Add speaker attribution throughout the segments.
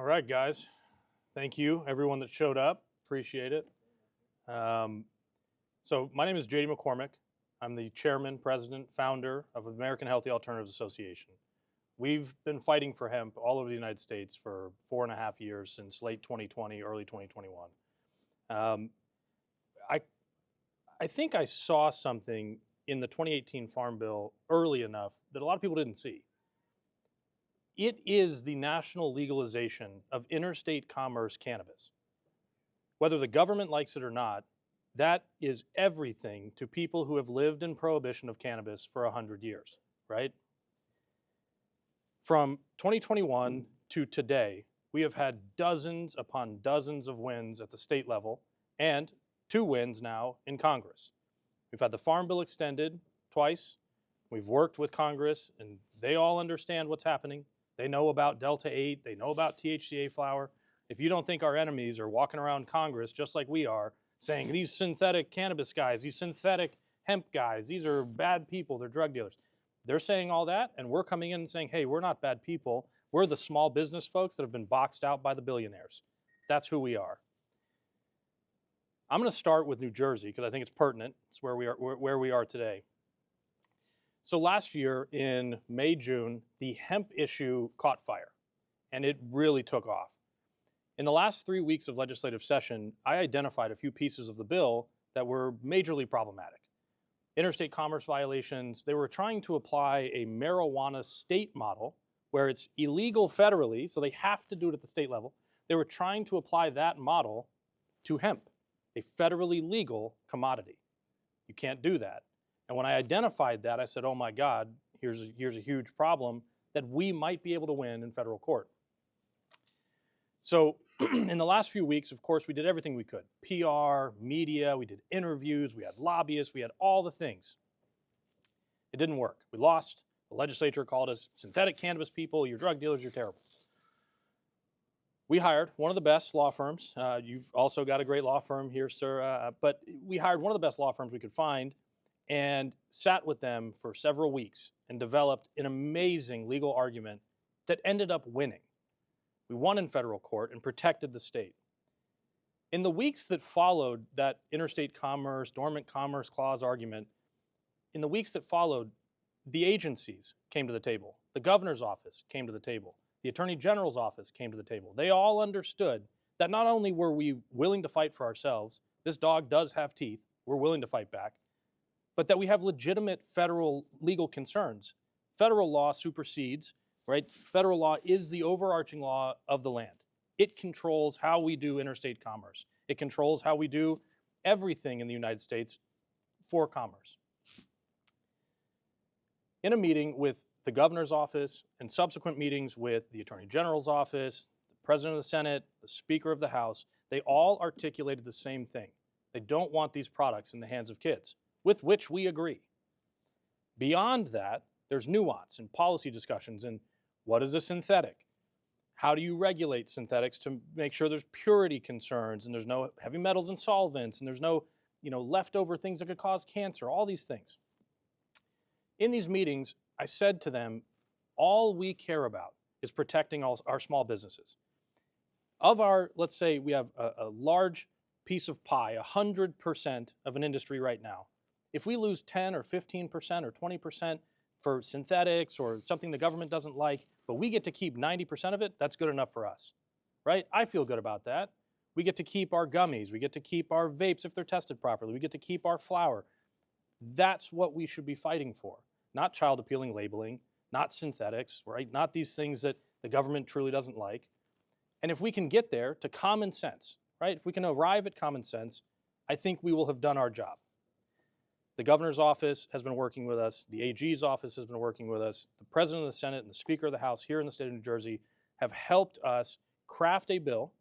Speaker 1: All right, guys. Thank you, everyone that showed up. Appreciate it. So my name is JD McCormick. I'm the chairman, president, founder of the American Healthy Alternatives Association. We've been fighting for hemp all over the United States for 4.5 years, since late 2020, early 2021. I think I saw something in the 2018 Farm Bill early enough that a lot of people didn't see. It is the national legalization of interstate commerce cannabis. Whether the government likes it or not, that is everything to people who have lived in prohibition of cannabis for 100 years, right? From 2021 to today, we have had dozens upon dozens of wins at the state level and 2 wins now in Congress. We've had the Farm Bill extended twice. We've worked with Congress, and they all understand what's happening. They know about Delta 8. They know about THCA flower. If you don't think our enemies are walking around Congress just like we are, saying these synthetic cannabis guys, these synthetic hemp guys, these are bad people, they're drug dealers. They're saying all that, and we're coming in and saying, hey, we're not bad people. We're the small business folks that have been boxed out by the billionaires. That's who we are. I'm going to start with New Jersey because I think it's pertinent. It's where we are today. So last year in May, June, the hemp issue caught fire, and it really took off. In the last 3 weeks of legislative session, I identified a few pieces of the bill that were majorly problematic. Interstate commerce violations. They were trying to apply a marijuana state model where it's illegal federally, so they have to do it at the state level. They were trying to apply that model to hemp, a federally legal commodity. You can't do that. And when I identified that, I said, oh my God, here's a huge problem that we might be able to win in federal court. So in the last few weeks, of course, we did everything we could. PR, media, we did interviews, we had lobbyists, we had all the things. It didn't work. We lost. The legislature called us synthetic cannabis people, you're drug dealers, you're terrible. We hired one of the best law firms. You've also got a great law firm here, sir. But we hired one of the best law firms we could find and sat with them for several weeks and developed an amazing legal argument that ended up winning. We won in federal court and protected the state. In the weeks that followed that interstate commerce, dormant commerce clause argument, in the weeks that followed, the agencies came to the table. The governor's office came to the table. The attorney general's office came to the table. They all understood that not only were we willing to fight for ourselves, this dog does have teeth, we're willing to fight back, but that we have legitimate federal legal concerns. Federal law supersedes, right? Federal law is the overarching law of the land. It controls how we do interstate commerce. It controls how we do everything in the United States for commerce. In a meeting with the governor's office and subsequent meetings with the attorney general's office, the president of the Senate, the speaker of the House, they all articulated the same thing. They don't want these products in the hands of kids, with which we agree. Beyond that, there's nuance and policy discussions and what is a synthetic? How do you regulate synthetics to make sure there's purity concerns and there's no heavy metals and solvents and there's no leftover things that could cause cancer, all these things. In these meetings, I said to them, all we care about is protecting our small businesses. Of our, let's say we have a large piece of pie, 100% of an industry right now. If we lose 10 or 15% or 20% for synthetics or something the government doesn't like, but we get to keep 90% of it, that's good enough for us, right? I feel good about that. We get to keep our gummies. We get to keep our vapes if they're tested properly. We get to keep our flour. That's what we should be fighting for, not child-appealing labeling, not synthetics, right? Not these things that the government truly doesn't like. And if we can get there to common sense, right? If we can arrive at common sense, I think we will have done our job. The governor's office has been working with us. The AG's office has been working with us. The president of the Senate and the speaker of the House here in the state of New Jersey have helped us craft a bill,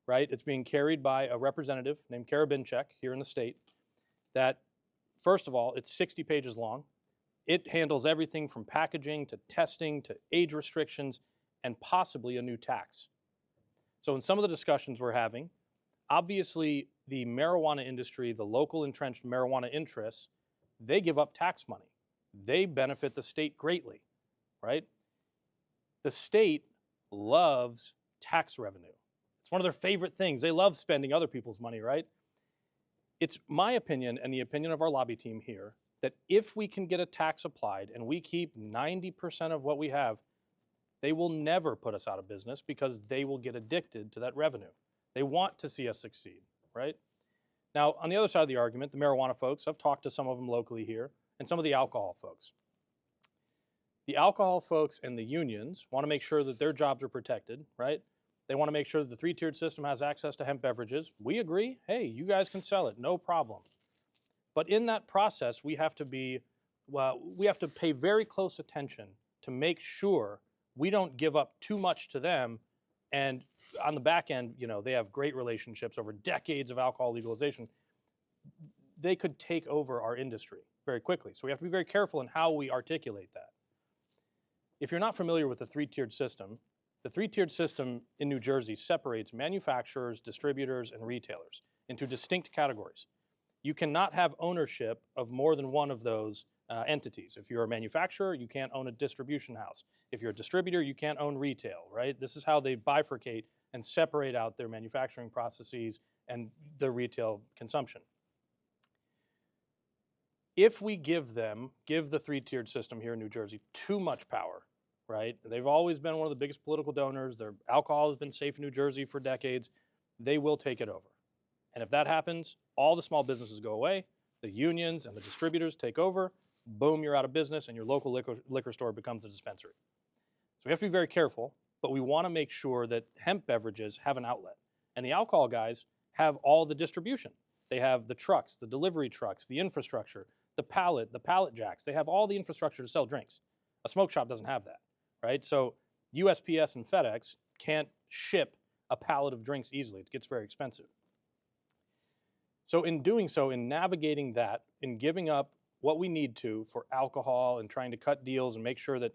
Speaker 1: right? It's being carried by a representative named Karabinchek here in the state that, first of all, it's 60 pages long. It handles everything from packaging to testing to age restrictions and possibly a new tax. So in some of the discussions we're having, obviously the marijuana industry, the local entrenched marijuana interests, they give up tax money. They benefit the state greatly, right? The state loves tax revenue. It's one of their favorite things. They love spending other people's money, right? It's my opinion and the opinion of our lobby team here that if we can get a tax applied and we keep 90% of what we have, they will never put us out of business because they will get addicted to that revenue. They want to see us succeed, right? Now, on the other side of the argument, the marijuana folks, I've talked to some of them locally here, and some of the alcohol folks. The alcohol folks and the unions want to make sure that their jobs are protected, right? They want to make sure that the three-tiered system has access to hemp beverages. We agree, hey, you guys can sell it, no problem. But in that process, we have to pay very close attention to make sure we don't give up too much to them. And on the back end, they have great relationships over decades of alcohol legalization. They could take over our industry very quickly. So we have to be very careful in how we articulate that. If you're not familiar with the three-tiered system in New Jersey separates manufacturers, distributors, and retailers into distinct categories. You cannot have ownership of more than one of those entities. If you're a manufacturer, you can't own a distribution house. If you're a distributor, you can't own retail, right? This is how they bifurcate and separate out their manufacturing processes and the retail consumption. If we give the three-tiered system here in New Jersey too much power, right? They've always been one of the biggest political donors. Their alcohol has been safe in New Jersey for decades. They will take it over. And if that happens, all the small businesses go away, the unions and the distributors take over, boom, you're out of business, and your local liquor store becomes a dispensary. So we have to be very careful, but we want to make sure that hemp beverages have an outlet. And the alcohol guys have all the distribution. They have the trucks, the delivery trucks, the infrastructure, the pallet jacks. They have all the infrastructure to sell drinks. A smoke shop doesn't have that, right? So USPS and FedEx can't ship a pallet of drinks easily. It gets very expensive. So in doing so, in navigating that, in giving up what we need to for alcohol and trying to cut deals and make sure that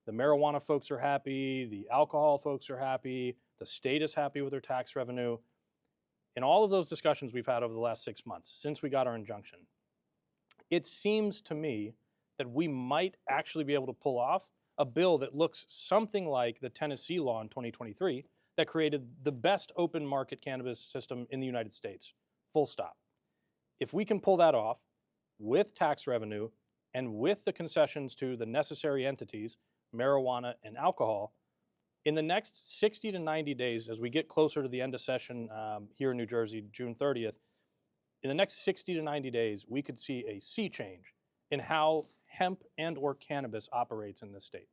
Speaker 1: the marijuana folks are happy, the alcohol folks are happy, the state is happy with their tax revenue, in all of those discussions we've had over the last 6 months since we got our injunction, it seems to me that we might actually be able to pull off a bill that looks something like the Tennessee law in 2023 that created the best open market cannabis system in the United States. Full stop. If we can pull that off with tax revenue and with the concessions to the necessary entities, marijuana and alcohol, in the next 60 to 90 days, as we get closer to the end of session here in New Jersey, June 30th, in the next 60 to 90 days, we could see a sea change in how hemp and or cannabis operates in this state.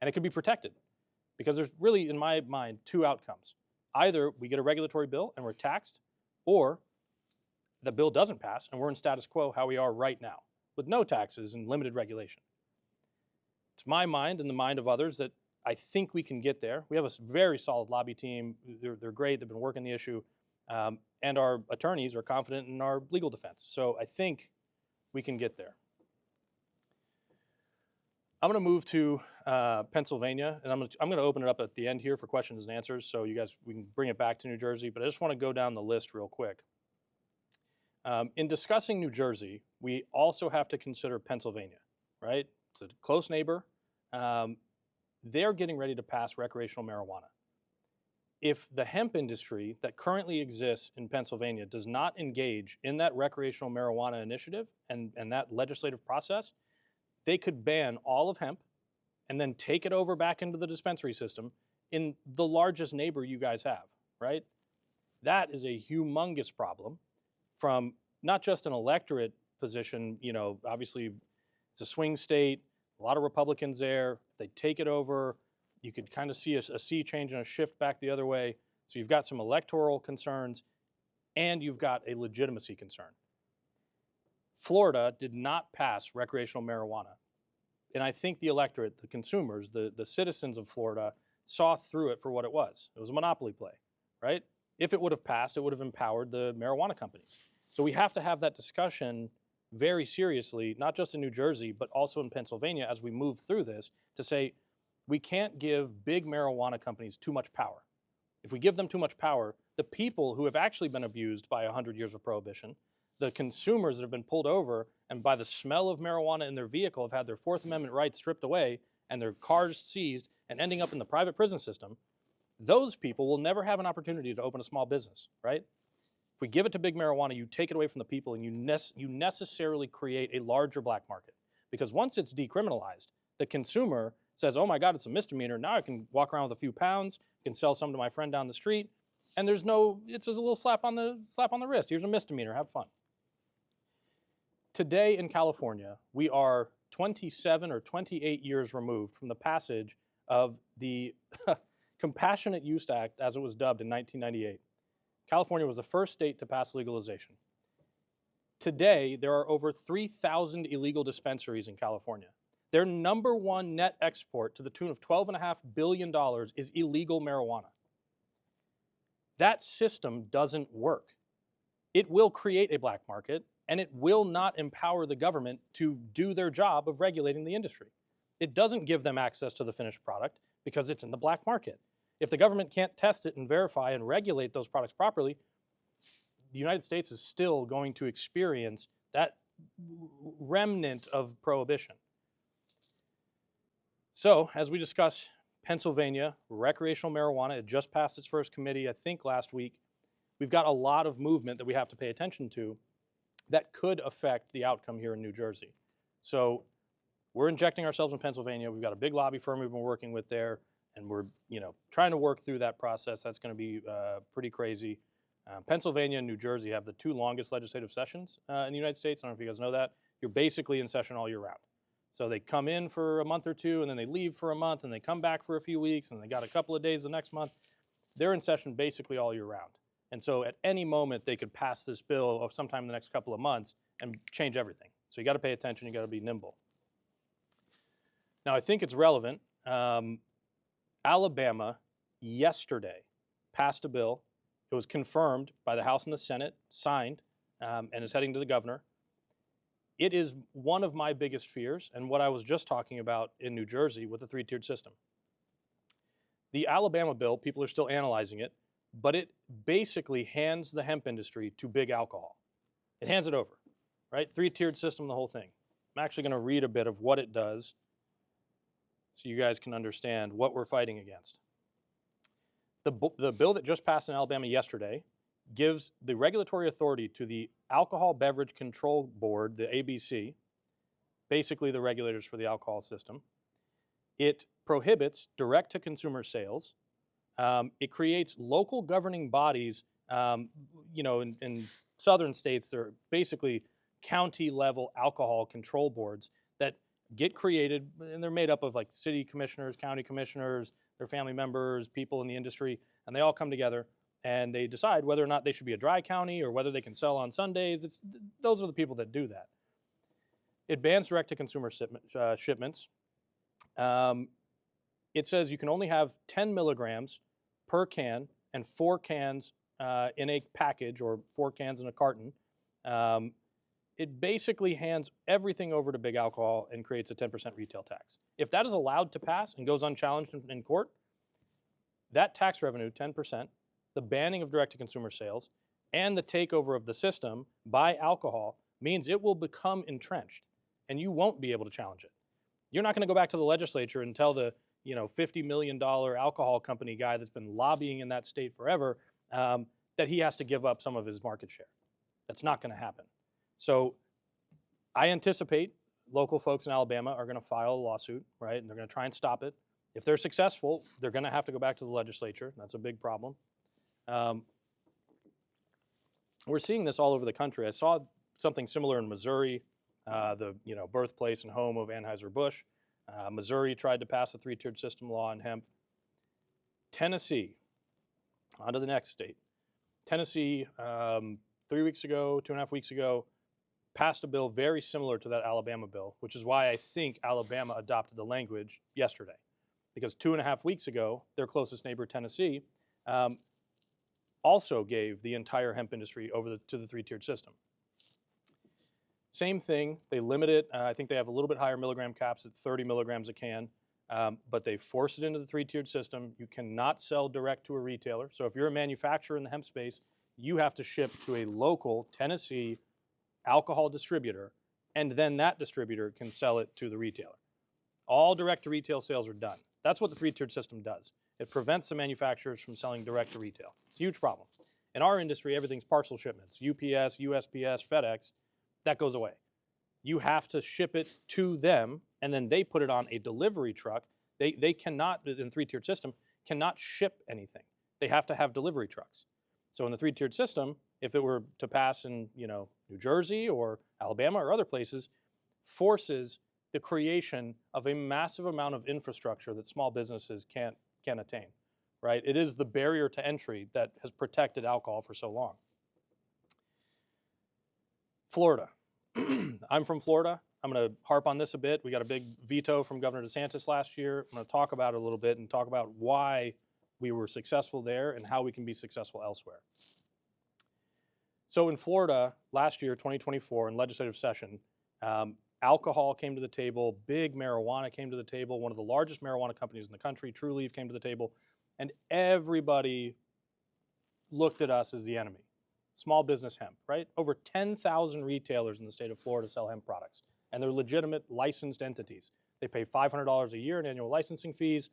Speaker 1: And it could be protected because there's really, in my mind, two outcomes. Either we get a regulatory bill and we're taxed, or the bill doesn't pass and we're in status quo how we are right now with no taxes and limited regulation. It's my mind and the mind of others that I think we can get there. We have a very solid lobby team. They're great. They've been working the issue. And our attorneys are confident in our legal defense. So I think we can get there. I'm going to move to Pennsylvania, and I'm going to open it up at the end here for questions and answers. So you guys, we can bring it back to New Jersey, but I just want to go down the list real quick. In discussing New Jersey, we also have to consider Pennsylvania, right? It's a close neighbor. They're getting ready to pass recreational marijuana. If the hemp industry that currently exists in Pennsylvania does not engage in that recreational marijuana initiative and that legislative process, they could ban all of hemp and then take it over back into the dispensary system in the largest neighbor you guys have, right? That is a humongous problem from not just an electorate position, obviously it's a swing state, a lot of Republicans there. If they take it over, you could kind of see a sea change and a shift back the other way. So you've got some electoral concerns and you've got a legitimacy concern. Florida did not pass recreational marijuana. And I think the electorate, the consumers, the citizens of Florida saw through it for what it was. It was a monopoly play, right? If it would have passed, it would have empowered the marijuana companies. So we have to have that discussion very seriously, not just in New Jersey, but also in Pennsylvania as we move through this to say, we can't give big marijuana companies too much power. If we give them too much power, the people who have actually been abused by 100 years of prohibition, the consumers that have been pulled over and by the smell of marijuana in their vehicle have had their Fourth Amendment rights stripped away and their cars seized and ending up in the private prison system, those people will never have an opportunity to open a small business, right? If we give it to big marijuana, you take it away from the people and you necessarily create a larger black market. Because once it's decriminalized, the consumer says, oh my God, it's a misdemeanor. Now I can walk around with a few pounds, can sell some to my friend down the street, and it's just a little slap on the wrist. Here's a misdemeanor, have fun. Today in California, we are 27 or 28 years removed from the passage of the Compassionate Use Act, as it was dubbed in 1998. California was the first state to pass legalization. Today, there are over 3,000 illegal dispensaries in California. Their #1 net export to the tune of $12.5 billion is illegal marijuana. That system doesn't work. It will create a black market, and it will not empower the government to do their job of regulating the industry. It doesn't give them access to the finished product because it's in the black market. If the government can't test it and verify and regulate those products properly, the United States is still going to experience that remnant of prohibition. So, as we discussed, Pennsylvania, recreational marijuana, it just passed its first committee, I think last week. We've got a lot of movement that we have to pay attention to that could affect the outcome here in New Jersey. So we're injecting ourselves in Pennsylvania. We've got a big lobby firm we've been working with there, and we're trying to work through that process. That's going to be pretty crazy. Pennsylvania and New Jersey have the 2 longest legislative sessions in the United States. I don't know if you guys know that. You're basically in session all year round. So they come in for a month or two, and then they leave for a month, and they come back for a few weeks, and they got a couple of days the next month. They're in session basically all year round. And so at any moment, they could pass this bill sometime in the next couple of months and change everything. So you got to pay attention. You got to be nimble. Now, I think it's relevant. Alabama yesterday passed a bill. It was confirmed by the House and the Senate, signed, and is heading to the governor. It is one of my biggest fears, and what I was just talking about in New Jersey with the 3-tiered system. The Alabama bill, people are still analyzing it, but it basically hands the hemp industry to big alcohol. It hands it over, right? 3-tiered system, the whole thing. I'm actually going to read a bit of what it does so you guys can understand what we're fighting against. The bill that just passed in Alabama yesterday gives the regulatory authority to the Alcohol Beverage Control Board, the ABC, basically the regulators for the alcohol system. It prohibits direct-to-consumer sales. It creates local governing bodies. In southern states, they're basically county-level alcohol control boards that get created, and they're made up of like city commissioners, county commissioners, their family members, people in the industry, and they all come together and they decide whether or not they should be a dry county or whether they can sell on Sundays. Those are the people that do that. It bans direct-to-consumer shipments. It says you can only have 10 milligrams per can and 4 cans in a package or 4 cans in a carton. It basically hands everything over to big alcohol and creates a 10% retail tax. If that is allowed to pass and goes unchallenged in court, that tax revenue, 10%, the banning of direct-to-consumer sales, and the takeover of the system by alcohol means it will become entrenched, and you won't be able to challenge it. You're not going to go back to the legislature and tell the $50 million alcohol company guy that's been lobbying in that state forever that he has to give up some of his market share. That's not going to happen. So I anticipate local folks in Alabama are going to file a lawsuit, right? And they're going to try and stop it. If they're successful, they're going to have to go back to the legislature. That's a big problem. We're seeing this all over the country. I saw something similar in Missouri, the birthplace and home of Anheuser-Busch. Missouri tried to pass a 3-tiered system law on hemp. Tennessee, on to the next state. Tennessee, 3 weeks ago, 2.5 weeks ago, passed a bill very similar to that Alabama bill, which is why I think Alabama adopted the language yesterday. Because 2.5 weeks ago, their closest neighbor, Tennessee, also gave the entire hemp industry over to the 3-tiered system. Same thing, they limit it. I think they have a little bit higher milligram caps at 30 milligrams a can, but they force it into the 3-tiered system. You cannot sell direct to a retailer. So if you're a manufacturer in the hemp space, you have to ship to a local Tennessee alcohol distributor, and then that distributor can sell it to the retailer. All direct to retail sales are done. That's what the 3-tiered system does. It prevents the manufacturers from selling direct to retail. It's a huge problem. In our industry, everything's parcel shipments. UPS, USPS, FedEx, that goes away. You have to ship it to them, and then they put it on a delivery truck. They cannot, in a three-tiered system, cannot ship anything. They have to have delivery trucks. So in the three-tiered system, if it were to pass in, New Jersey or Alabama or other places, forces the creation of a massive amount of infrastructure that small businesses can't attain, right? It is the barrier to entry that has protected alcohol for so long. Florida. I'm from Florida. I'm going to harp on this a bit. We got a big veto from Governor DeSantis last year. I'm going to talk about it a little bit and talk about why we were successful there and how we can be successful elsewhere. So in Florida, last year, 2024, in legislative session, alcohol came to the table, big marijuana came to the table, one of the largest marijuana companies in the country, Trulieve, came to the table, and everybody looked at us as the enemy. Small business hemp, right? Over 10,000 retailers in the state of Florida sell hemp products, and they're legitimate licensed entities. They pay $500 a year in annual licensing fees.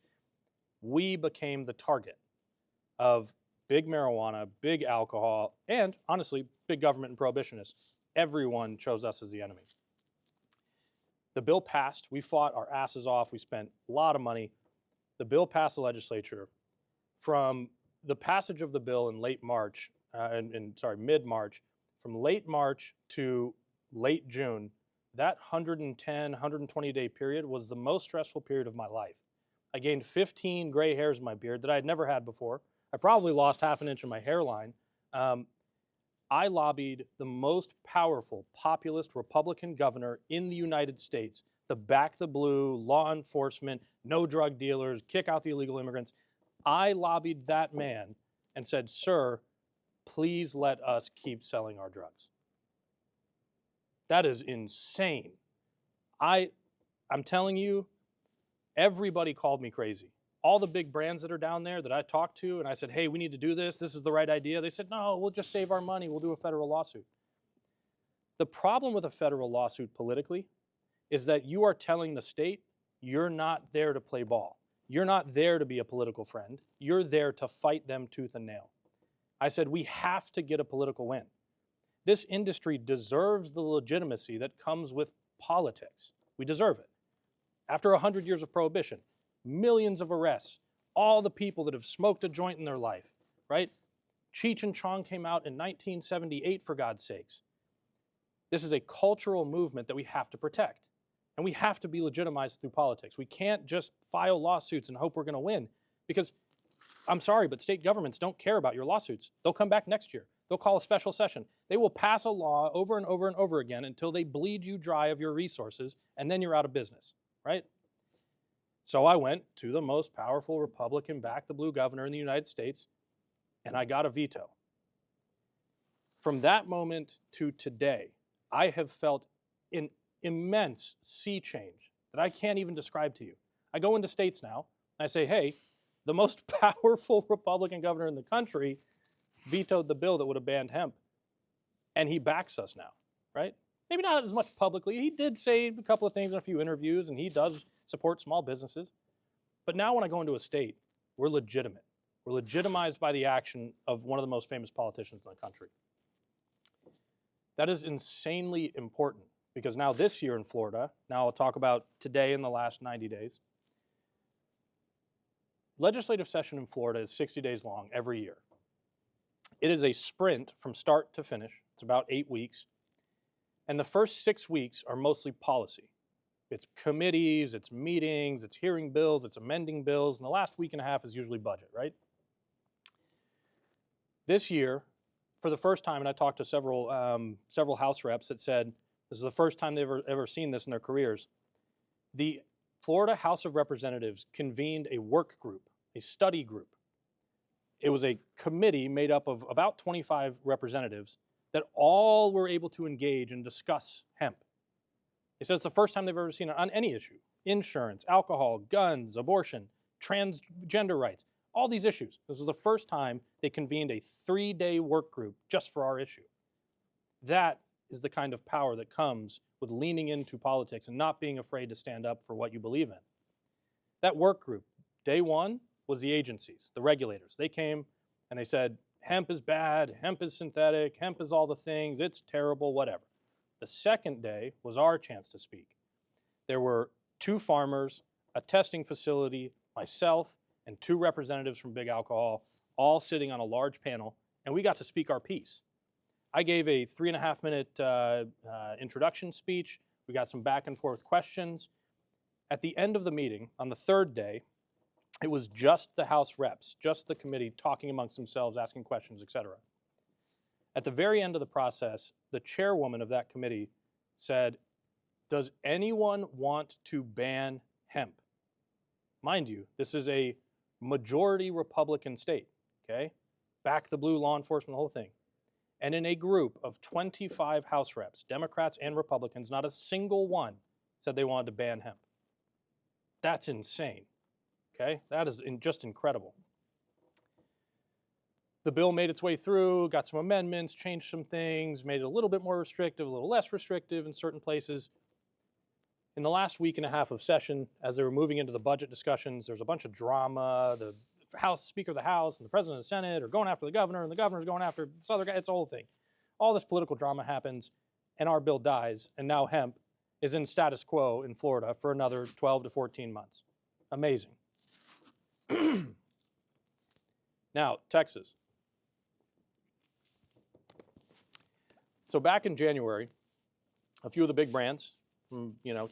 Speaker 1: We became the target of big marijuana, big alcohol, and honestly, big government and prohibitionists. Everyone chose us as the enemy. The bill passed. We fought our asses off. We spent a lot of money. The bill passed the legislature. From the passage of the bill in late March, mid-March, from late March to late June, that 110, 120-day period was the most stressful period of my life. I gained 15 gray hairs in my beard that I had never had before. I probably lost half an inch of my hairline. I lobbied the most powerful populist Republican governor in the United States to back the blue, law enforcement, no drug dealers, kick out the illegal immigrants. I lobbied that man and said, sir, please let us keep selling our drugs. That is insane. I'm telling you, everybody called me crazy. All the big brands that are down there that I talked to, and I said, hey, we need to do this. This is the right idea. They said, no, we'll just save our money. We'll do a federal lawsuit. The problem with a federal lawsuit politically is that you are telling the state you're not there to play ball. You're not there to be a political friend. You're there to fight them tooth and nail. I said, we have to get a political win. This industry deserves the legitimacy that comes with politics. We deserve it. After 100 years of prohibition, millions of arrests, all the people that have smoked a joint in their life, right? Cheech and Chong came out in 1978, for God's sakes. This is a cultural movement that we have to protect, and we have to be legitimized through politics. We can't just file lawsuits and hope we're going to win, because I'm sorry, but state governments don't care about your lawsuits. They'll come back next year. They'll call a special session. They will pass a law over and over and over again until they bleed you dry of your resources, and then you're out of business, right? So I went to the most powerful Republican back the blue governor in the United States, and I got a veto. From that moment to today, I have felt an immense sea change that I can't even describe to you. I go into states now, and I say, hey, the most powerful Republican governor in the country vetoed the bill that would have banned hemp, and he backs us now, right? Maybe not as much publicly. He did say a couple of things in a few interviews, and he does support small businesses. But now when I go into a state, we're legitimate. We're legitimized by the action of one of the most famous politicians in the country. That is insanely important, because now this year in Florida, now I'll talk about today in the last 90 days, legislative session in Florida is 60 days long every year. It is a sprint from start to finish. It's about 8 weeks. And the first 6 weeks are mostly policy. It's committees, it's meetings, it's hearing bills, it's amending bills, and the last week and a half is usually budget, right? This year, for the first time, and I talked to several House reps that said this is the first time they've ever seen this in their careers, the Florida House of Representatives convened a work group, a study group. It was a committee made up of about 25 representatives that all were able to engage and discuss hemp. They said it's the first time they've ever seen it on any issue: insurance, alcohol, guns, abortion, transgender rights, all these issues. This was the first time they convened a 3-day work group just for our issue. That is the kind of power that comes with leaning into politics and not being afraid to stand up for what you believe in. That work group, day one, was the agencies, the regulators. They came and they said, hemp is bad, hemp is synthetic, hemp is all the things, it's terrible, whatever. The second day was our chance to speak. There were 2 farmers, a testing facility, myself, and 2 representatives from Big Alcohol, all sitting on a large panel, and we got to speak our piece. I gave a 3.5-minute introduction speech. We got some back and forth questions. At the end of the meeting, on the 3rd day, it was just the House reps, just the committee talking amongst themselves, asking questions, etc. At the very end of the process, the chairwoman of that committee said, "Does anyone want to ban hemp?" Mind you, this is a majority Republican state, okay? Back the blue, law enforcement, the whole thing. And in a group of 25 House reps, Democrats and Republicans, not a single one said they wanted to ban hemp. That's insane, okay? That is just incredible. The bill made its way through, got some amendments, changed some things, made it a little bit more restrictive, a little less restrictive in certain places. In the last week and a half of session, as they were moving into the budget discussions, there's a bunch of drama. The Speaker of the House and the President of the Senate are going after the governor, and the governor's going after this other guy. It's the whole thing. All this political drama happens, and our bill dies, and now hemp is in status quo in Florida for another 12 to 14 months. Amazing. Now, Texas. So back in January, a few of the big brands,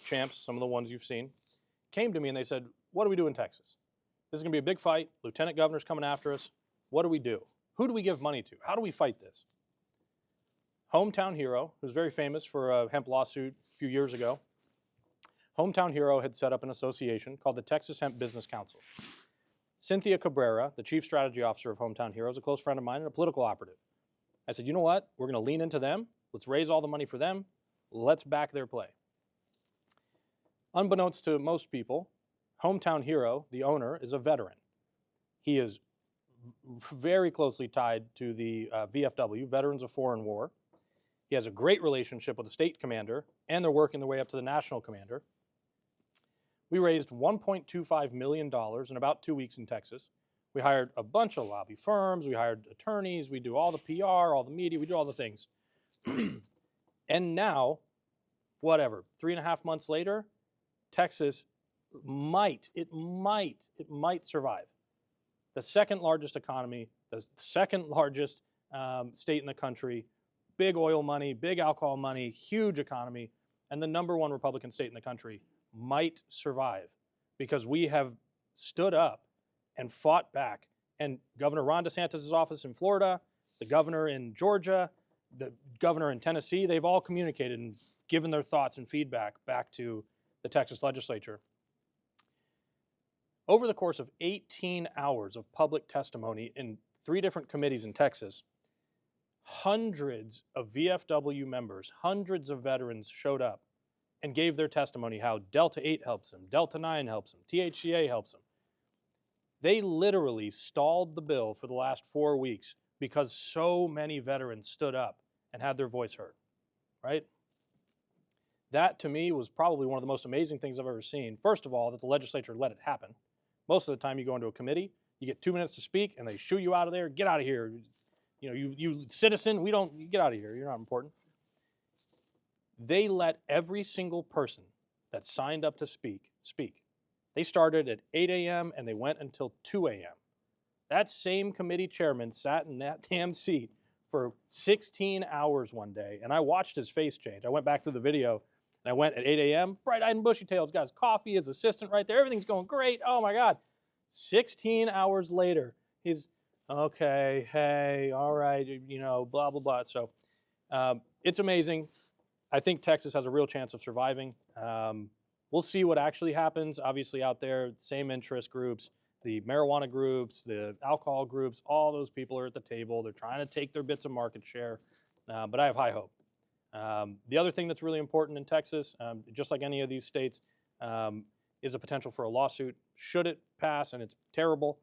Speaker 1: Champs, some of the ones you've seen, came to me and they said, what do we do in Texas? This is going to be a big fight. Lieutenant governor's coming after us. What do we do? Who do we give money to? How do we fight this? Hometown Hero, who's very famous for a hemp lawsuit a few years ago, Hometown Hero had set up an association called the Texas Hemp Business Council. Cynthia Cabrera, the chief strategy officer of Hometown Hero, is a close friend of mine and a political operative. I said, you know what? We're going to lean into them. Let's raise all the money for them. Let's back their play. Unbeknownst to most people, Hometown Hero, the owner, is a veteran. He is very closely tied to the VFW, Veterans of Foreign War. He has a great relationship with the state commander, and they're working their way up to the national commander. We raised $1.25 million in about 2 weeks in Texas. We hired a bunch of lobby firms. We hired attorneys. We do all the PR, all the media. We do all the things. And now, 3.5 months later, Texas might survive. The second largest economy, the second largest state in the country, big oil money, big alcohol money, huge economy, and the #1 Republican state in the country might survive because we have stood up and fought back. And Governor Ron DeSantis' office in Florida, the governor in Georgia, the governor in Tennessee, they've all communicated and given their thoughts and feedback back to the Texas legislature. Over the course of 18 hours of public testimony in 3 different committees in Texas, hundreds of VFW members, hundreds of veterans showed up and gave their testimony how Delta 8 helps them, Delta 9 helps them, THCA helps them. They literally stalled the bill for the last 4 weeks because so many veterans stood up and had their voice heard, right? That, to me, was probably one of the most amazing things I've ever seen. First of all, that the legislature let it happen. Most of the time you go into a committee, you get 2 minutes to speak, and they shoo you out of there. Get out of here. You citizen, you get out of here. You're not important. They let every single person that signed up to speak. They started at 8 a.m. and they went until 2 a.m. That same committee chairman sat in that damn seat for 16 hours one day, and I watched his face change. I went back to the video, and I went at 8 a.m., bright-eyed and bushy-tailed, got his coffee, his assistant right there, everything's going great, oh my God. 16 hours later, he's, okay, hey, all right, blah, blah, blah. So it's amazing. I think Texas has a real chance of surviving. We'll see what actually happens. Obviously out there, same interest groups, the marijuana groups, the alcohol groups, all those people are at the table. They're trying to take their bits of market share, but I have high hope. The other thing that's really important in Texas, just like any of these states, is a potential for a lawsuit. Should it pass, and it's terrible,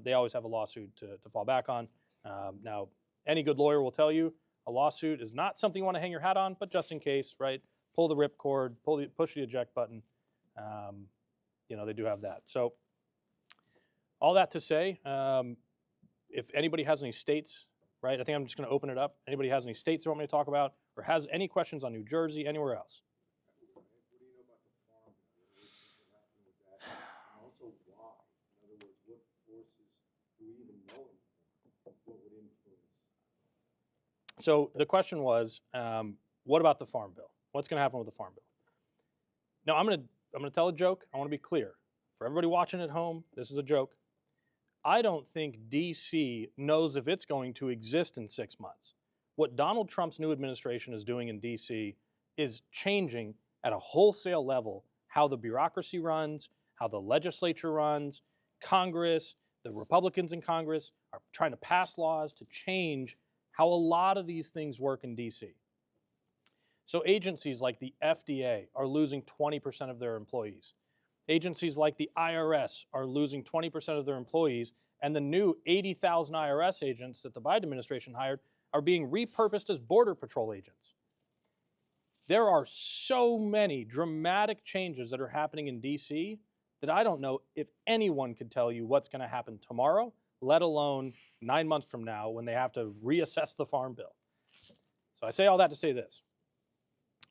Speaker 1: they always have a lawsuit to fall back on. Now, any good lawyer will tell you a lawsuit is not something you want to hang your hat on, but just in case, right? Pull the ripcord, push the eject button. They do have that. So All that to say, if anybody has any states, right, I think I'm just going to open it up. Anybody has any states they want me to talk about or has any questions on New Jersey, anywhere else?
Speaker 2: What do you know about the farm bill? What happened with that? And also why? In other words, what forces do we even know anymore? What would influence?
Speaker 1: So the question was, what about the farm bill? What's going to happen with the farm bill? Now, I'm going to tell a joke. I want to be clear. For everybody watching at home, this is a joke. I don't think D.C. knows if it's going to exist in 6 months. What Donald Trump's new administration is doing in D.C. is changing at a wholesale level how the bureaucracy runs, how the legislature runs. Congress, the Republicans in Congress are trying to pass laws to change how a lot of these things work in D.C. So agencies like the FDA are losing 20% of their employees. Agencies like the IRS are losing 20% of their employees, and the new 80,000 IRS agents that the Biden administration hired are being repurposed as Border Patrol agents. There are so many dramatic changes that are happening in D.C. that I don't know if anyone could tell you what's going to happen tomorrow, let alone 9 months from now when they have to reassess the Farm Bill. So I say all that to say this.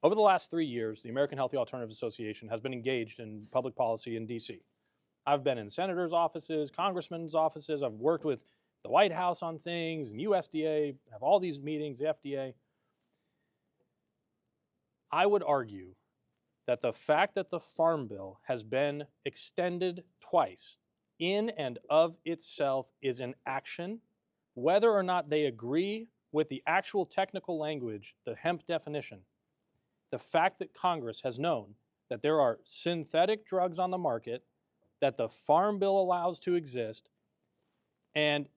Speaker 1: Over the last 3 years, the American Healthy Alternatives Association has been engaged in public policy in D.C. I've been in senators' offices, congressmen's offices. I've worked with the White House on things, and USDA, have all these meetings, the FDA. I would argue that the fact that the Farm Bill has been extended twice in and of itself is an action, whether or not they agree with the actual technical language, the hemp definition. The fact that Congress has known that there are synthetic drugs on the market that the Farm Bill allows to exist, and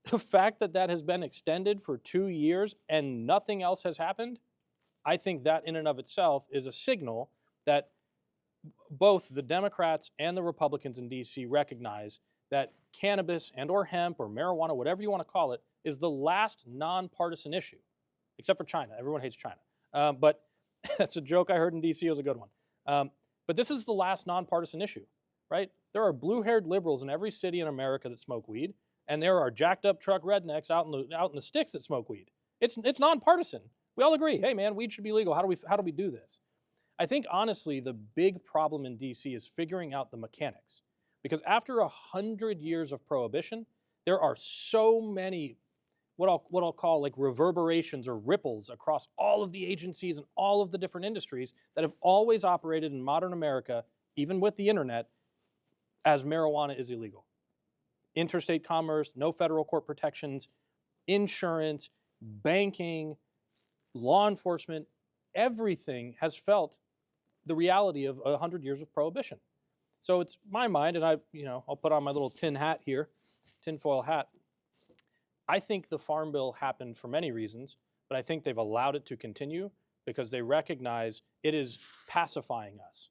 Speaker 1: the fact that that has been extended for 2 years and nothing else has happened, I think that in and of itself is a signal that both the Democrats and the Republicans in D.C. recognize that cannabis and or hemp or marijuana, whatever you want to call it, is the last nonpartisan issue, except for China. Everyone hates China. But that's a joke I heard in D.C. It was a good one. But this is the last nonpartisan issue, right? There are blue-haired liberals in every city in America that smoke weed, and there are jacked-up truck rednecks out in the sticks that smoke weed. It's nonpartisan. We all agree, hey man, weed should be legal. How do we do this? I think honestly, the big problem in D.C. is figuring out the mechanics, because after 100 years of prohibition, there are so many what I'll call like reverberations or ripples across all of the agencies and all of the different industries that have always operated in modern America, even with the internet, as marijuana is illegal. Interstate commerce, no federal court protections, insurance, banking, law enforcement, everything has felt the reality of 100 years of prohibition. So it's my mind, and I'll put on my little tinfoil hat. I think the Farm Bill happened for many reasons, but I think they've allowed it to continue because they recognize it is pacifying us.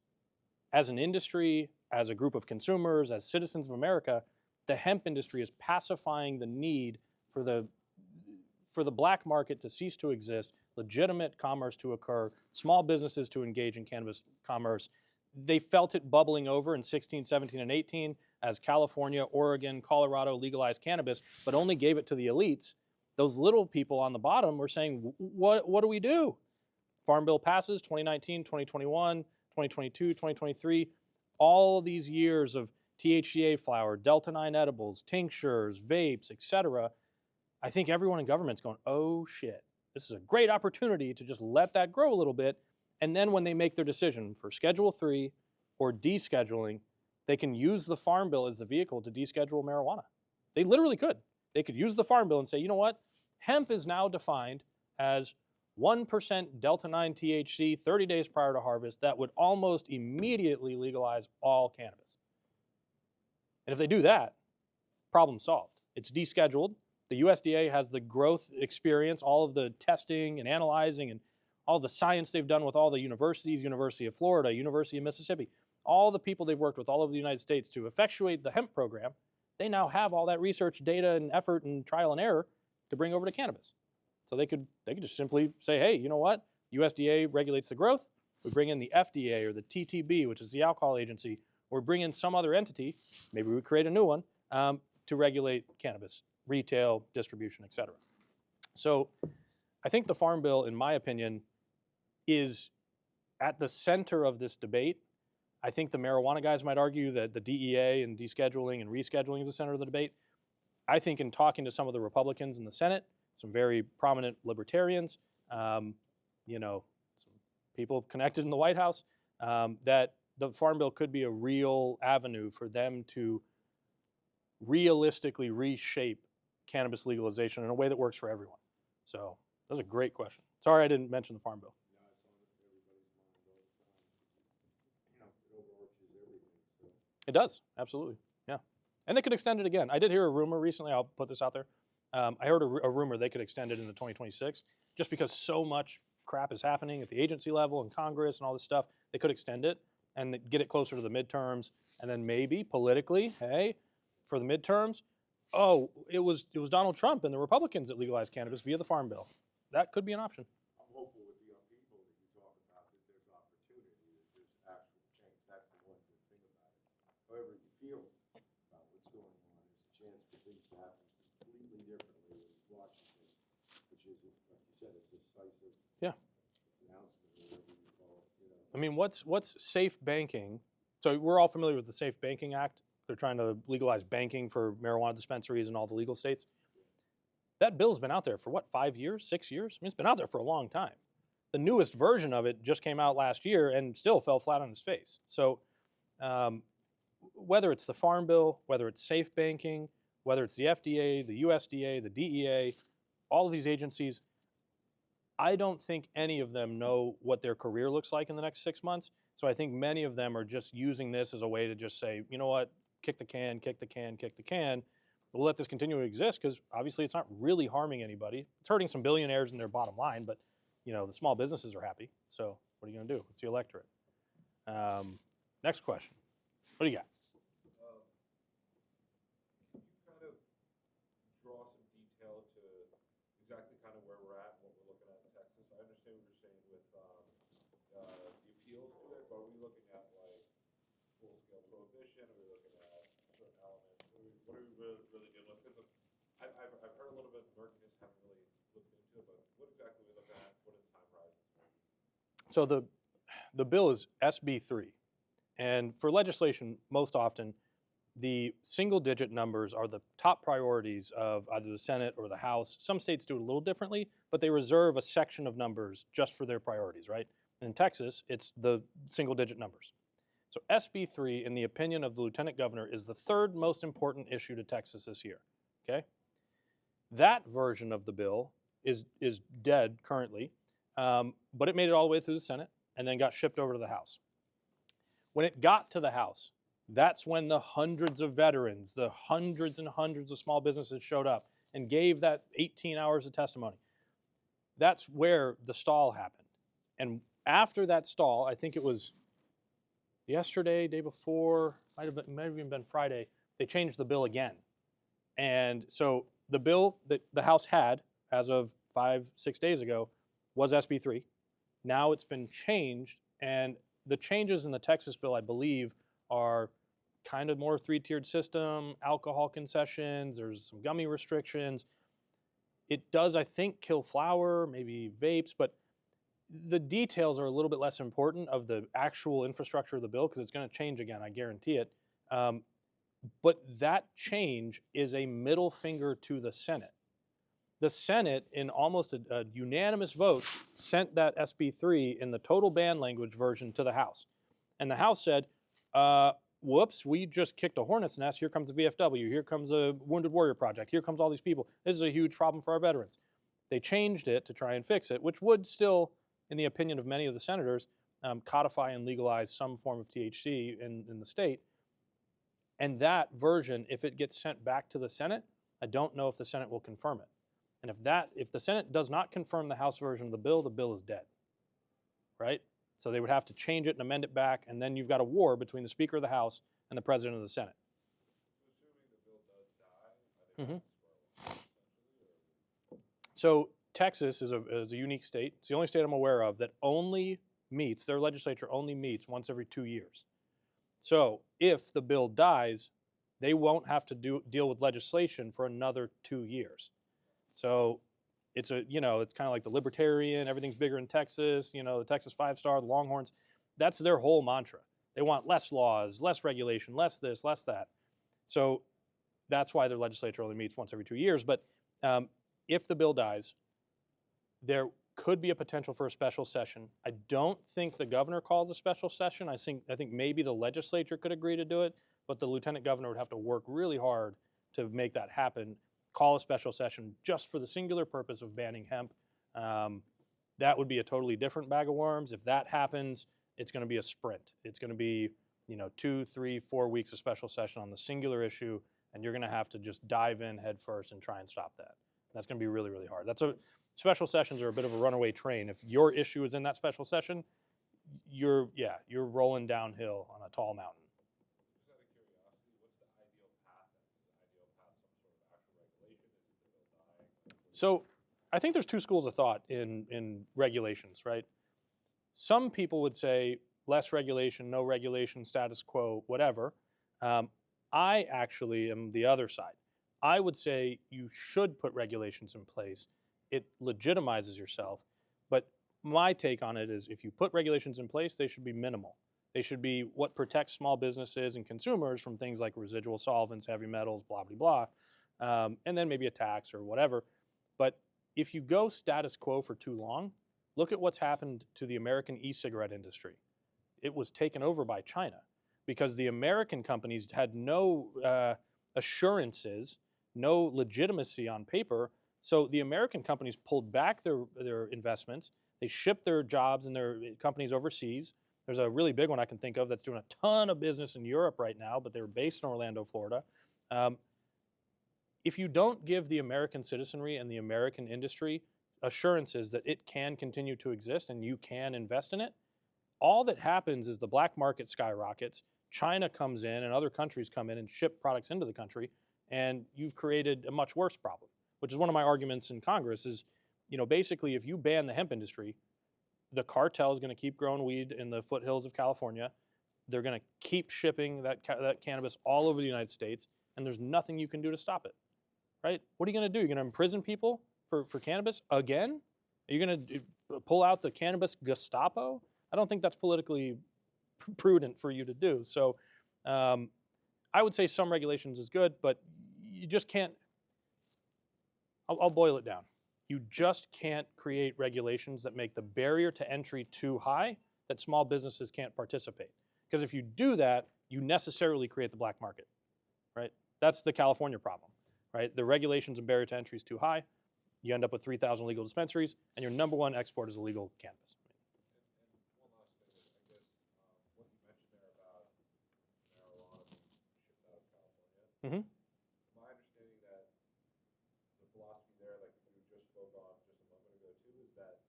Speaker 1: As an industry, as a group of consumers, as citizens of America, the hemp industry is pacifying the need for the black market to cease to exist, legitimate commerce to occur, small businesses to engage in cannabis commerce. They felt it bubbling over in 16, 17, and 18 as California, Oregon, Colorado legalized cannabis, but only gave it to the elites. Those little people on the bottom were saying, what do we do? Farm Bill passes 2019, 2021, 2022, 2023. All of these years of THCA flower, Delta-9 edibles, tinctures, vapes, etc. I think everyone in government's going, oh shit, this is a great opportunity to just let that grow a little bit. And then when they make their decision for Schedule 3 or descheduling, they can use the Farm Bill as the vehicle to deschedule marijuana. They literally could. They could use the Farm Bill and say, you know what? Hemp is now defined as 1% Delta-9 THC 30 days prior to harvest. That would almost immediately legalize all cannabis. And if they do that, problem solved. It's descheduled. The USDA has the growth experience, all of the testing and analyzing and all the science they've done with all the universities, University of Florida, University of Mississippi, all the people they've worked with all over the United States to effectuate the hemp program. They now have all that research data and effort and trial and error to bring over to cannabis. So they could just simply say, hey, you know what? USDA regulates the growth. We bring in the FDA or the TTB, which is the alcohol agency, or bring in some other entity. Maybe we create a new one to regulate cannabis, retail, distribution, et cetera. So I think the Farm Bill, in my opinion, is at the center of this debate. I think the marijuana guys might argue that the DEA and descheduling and rescheduling is the center of the debate. I think in talking to some of the Republicans in the Senate, some very prominent libertarians, you know, some people connected in the White House, that the Farm Bill could be a real avenue for them to realistically reshape cannabis legalization in a way that works for everyone. So that was a great question. Sorry I didn't mention the Farm Bill. It does, absolutely, yeah. And they could extend it again. I did hear a rumor recently, I'll put this out there. I heard a rumor they could extend it into 2026, just because so much crap is happening at the agency level and Congress and all this stuff. They could extend it and get it closer to the midterms, and then maybe politically, hey, for the midterms, oh, it was Donald Trump and the Republicans that legalized cannabis via the Farm Bill. That could be an option.
Speaker 2: I'm hopeful with the young people that you talk about that there's opportunity, that there's actual change. That's the one good thing about it. However you feel about what's going on, there's a chance for things to happen completely differently in Washington, which is, like you said, a decisive announcement or whatever you call it. You know.
Speaker 1: I mean, what's safe banking? So we're all familiar with the Safe Banking Act. They're trying to legalize banking for marijuana dispensaries in all the legal states. That bill's been out there for what, 5 years, 6 years? I mean, it's been out there for a long time. The newest version of it just came out last year and still fell flat on its face. So whether it's the Farm Bill, whether it's safe banking, whether it's the FDA, the USDA, the DEA, all of these agencies, I don't think any of them know what their career looks like in the next 6 months. So I think many of them are just using this as a way to just say, you know what, kick the can, kick the can, kick the can. We'll let this continue to exist because obviously it's not really harming anybody. It's hurting some billionaires in their bottom line, but you know the small businesses are happy. So what are you going to do? It's the electorate. Next question. What do you got?
Speaker 2: Can you kind of draw some detail to exactly kind of where we're at and what we're looking at in Texas? I understand what you're saying with the appeals to it, but are we looking at like full-scale prohibition? Are we looking at certain elements? What are we really dealing with? Because I've heard a little bit of murkiness, haven't really looked into it, but what exactly are we looking at? What are the time horizons?
Speaker 1: So the bill is SB 3. And for legislation, most often, the single-digit numbers are the top priorities of either the Senate or the House. Some states do it a little differently, but they reserve a section of numbers just for their priorities, right? In Texas, it's the single-digit numbers. So SB 3, in the opinion of the Lieutenant Governor, is the third most important issue to Texas this year, okay? That version of the bill is dead currently, but it made it all the way through the Senate and then got shipped over to the House. When it got to the House, that's when the hundreds of veterans, the hundreds and hundreds of small businesses showed up and gave that 18 hours of testimony. That's where the stall happened. And after that stall, I think it was yesterday, day before, might have even been Friday, they changed the bill again. And so the bill that the House had as of 5-6 days ago was SB 3. Now it's been changed, and the changes in the Texas bill, I believe, are kind of more three-tiered system, alcohol concessions, there's some gummy restrictions. It does, I think, kill flower, maybe vapes, but the details are a little bit less important of the actual infrastructure of the bill because it's going to change again, I guarantee it. But that change is a middle finger to the Senate. The Senate, in almost a unanimous vote, sent that SB 3 in the total ban language version to the House. And the House said, whoops, we just kicked a hornet's nest. Here comes the VFW. Here comes a Wounded Warrior Project. Here comes all these people. This is a huge problem for our veterans. They changed it to try and fix it, which would still, in the opinion of many of the senators, codify and legalize some form of THC in the state. And that version, if it gets sent back to the Senate, I don't know if the Senate will confirm it. And if the Senate does not confirm the House version of the bill is dead, right? So they would have to change it and amend it back, and then you've got a war between the Speaker of the House and the President of the Senate. Mm-hmm. So Texas is a unique state. It's the only state I'm aware of that only meets, their legislature only meets once every 2 years. So if the bill dies, they won't have to deal with legislation for another 2 years. So it's it's kind of like the libertarian, everything's bigger in Texas, the Texas 5-star, the Longhorns. That's their whole mantra. They want less laws, less regulation, less this, less that. So that's why their legislature only meets once every 2 years. But if the bill dies, there could be a potential for a special session. I don't think the governor calls a special session. I think maybe the legislature could agree to do it, but the lieutenant governor would have to work really hard to make that happen, call a special session just for the singular purpose of banning hemp. That would be a totally different bag of worms. If that happens, it's going to be a sprint. It's going to be 2, 3, 4 weeks of special session on the singular issue, and you're going to have to just dive in head first and try and stop that. That's going to be really, really hard. Special sessions are a bit of a runaway train. If your issue is in that special session, you're rolling downhill on a tall mountain.
Speaker 2: Just out of curiosity, what's the ideal path then? Is the ideal path some sort of actual regulation? Is it the bill dying?
Speaker 1: So I think there's two schools of thought in regulations, right? Some people would say less regulation, no regulation, status quo, whatever. I actually am the other side. I would say you should put regulations in place. It legitimizes yourself. But my take on it is if you put regulations in place, they should be minimal. They should be what protects small businesses and consumers from things like residual solvents, heavy metals, blah, blah, blah, and then maybe a tax or whatever. But if you go status quo for too long, look at what's happened to the American e-cigarette industry. It was taken over by China because the American companies had no assurances, no legitimacy on paper. So the American companies pulled back their investments. They shipped their jobs and their companies overseas. There's a really big one I can think of that's doing a ton of business in Europe right now, but they're based in Orlando, Florida. If you don't give the American citizenry and the American industry assurances that it can continue to exist and you can invest in it, all that happens is the black market skyrockets. China comes in and other countries come in and ship products into the country, and you've created a much worse problem, which is one of my arguments in Congress is, basically if you ban the hemp industry, the cartel is going to keep growing weed in the foothills of California. They're going to keep shipping that cannabis all over the United States, and there's nothing you can do to stop it, right? What are you going to do? You're going to imprison people for cannabis again? Are you going to pull out the cannabis Gestapo? I don't think that's politically prudent for you to do. So I would say some regulations is good, but you just can't, I'll boil it down. You just can't create regulations that make the barrier to entry too high that small businesses can't participate. Because if you do that, you necessarily create the black market, right? That's the California problem, right? The regulations and barrier to entry is too high. You end up with 3,000 legal dispensaries, and your number one export is illegal cannabis.
Speaker 2: And one last thing is, I guess, what you mentioned there about marijuana being shipped out of California.
Speaker 1: Mm-hmm.
Speaker 2: My understanding that the philosophy there, like you just spoke on just a moment ago too, is that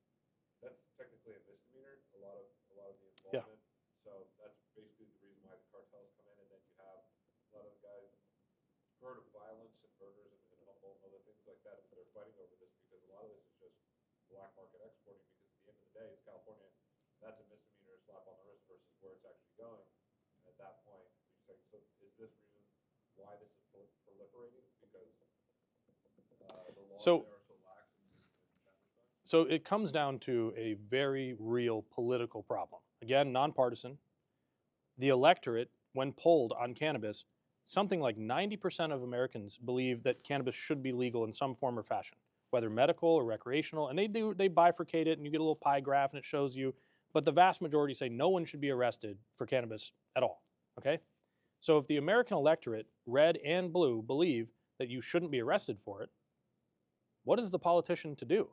Speaker 2: that's technically a misdemeanor. A lot of the involvement. Yeah. So that's basically the reason why the cartels come in, and then you have a lot of the guys heard of violence and murders and other things like that. They're fighting over this because a lot of this is just black market exporting. Because at the end of the day, it's California. That's a misdemeanor, slap on the wrist versus where it's actually going. And at that point, you're saying, so is this reason why this is proliferating? Because the laws there are so lax in that respect?
Speaker 1: So it comes down to a very real political problem. Again, nonpartisan. The electorate, when polled on cannabis, something like 90% of Americans believe that cannabis should be legal in some form or fashion, whether medical or recreational. And they bifurcate it, and you get a little pie graph, and it shows you. But the vast majority say no one should be arrested for cannabis at all, okay? So if the American electorate, red and blue, believe that you shouldn't be arrested for it, what is the politician to do?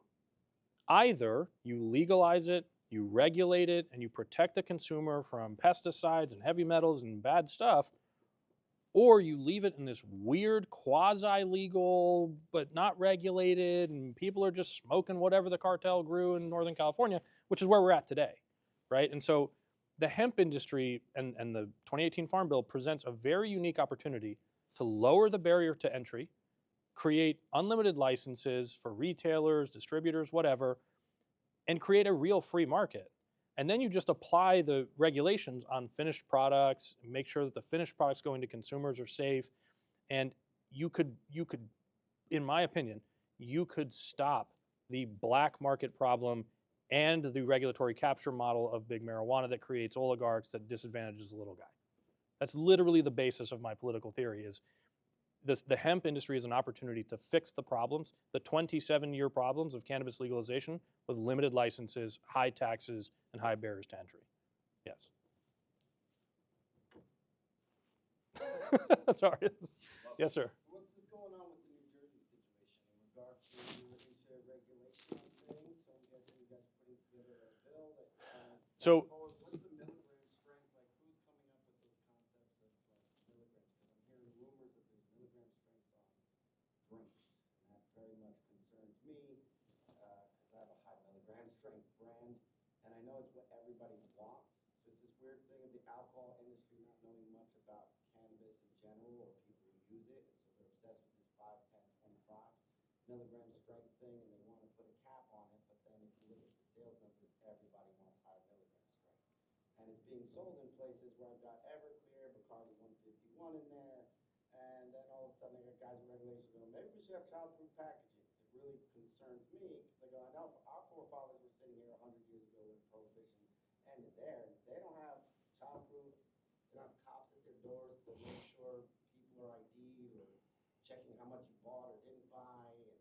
Speaker 1: Either you legalize it, you regulate it, and you protect the consumer from pesticides and heavy metals and bad stuff, or you leave it in this weird quasi-legal but not regulated, and people are just smoking whatever the cartel grew in Northern California, which is where we're at today, right? And so the hemp industry and the 2018 Farm Bill presents a very unique opportunity to lower the barrier to entry, create unlimited licenses for retailers, distributors, whatever, and create a real free market. And then you just apply the regulations on finished products, make sure that the finished products going to consumers are safe. And you could, in my opinion, you could stop the black market problem and the regulatory capture model of big marijuana that creates oligarchs that disadvantages the little guy. That's literally the basis of my political theory is the hemp industry is an opportunity to fix the problems, the 27-year problems of cannabis legalization with limited licenses, high taxes, and high barriers to entry. Yes. Sorry. Yes, sir.
Speaker 3: What's going on with the New Jersey situation in regards to interregulation on things? So I'm guessing you guys putting together a bill that
Speaker 1: So
Speaker 3: what's the milligram strength? Like who's coming up with those concepts of milligrams? Because I'm hearing rumors that there's milligram strengths on drinks, and that very much concerns me because I have a high milligram strength brand, and I know it's what everybody wants. So it's this weird thing of the alcohol industry not knowing much about cannabis in general or people who use it, and so they're obsessed with this 5, 10, 25 milligram strength thing, and they want to put a cap on it, but then if you look at the sales numbers, everybody wants higher milligram strength. And it's being sold in places where I've got Everclear, Bacardi 151 in there, and then all of a sudden I got guys in regulation going, maybe we should have childproof packaging. It really concerns me, because I go, I know our forefathers were sitting here 100 years ago when Prohibition ended there, and they don't have childproof, they don't have cops at their doors to make sure people are ID'd or checking how much you bought or didn't buy, and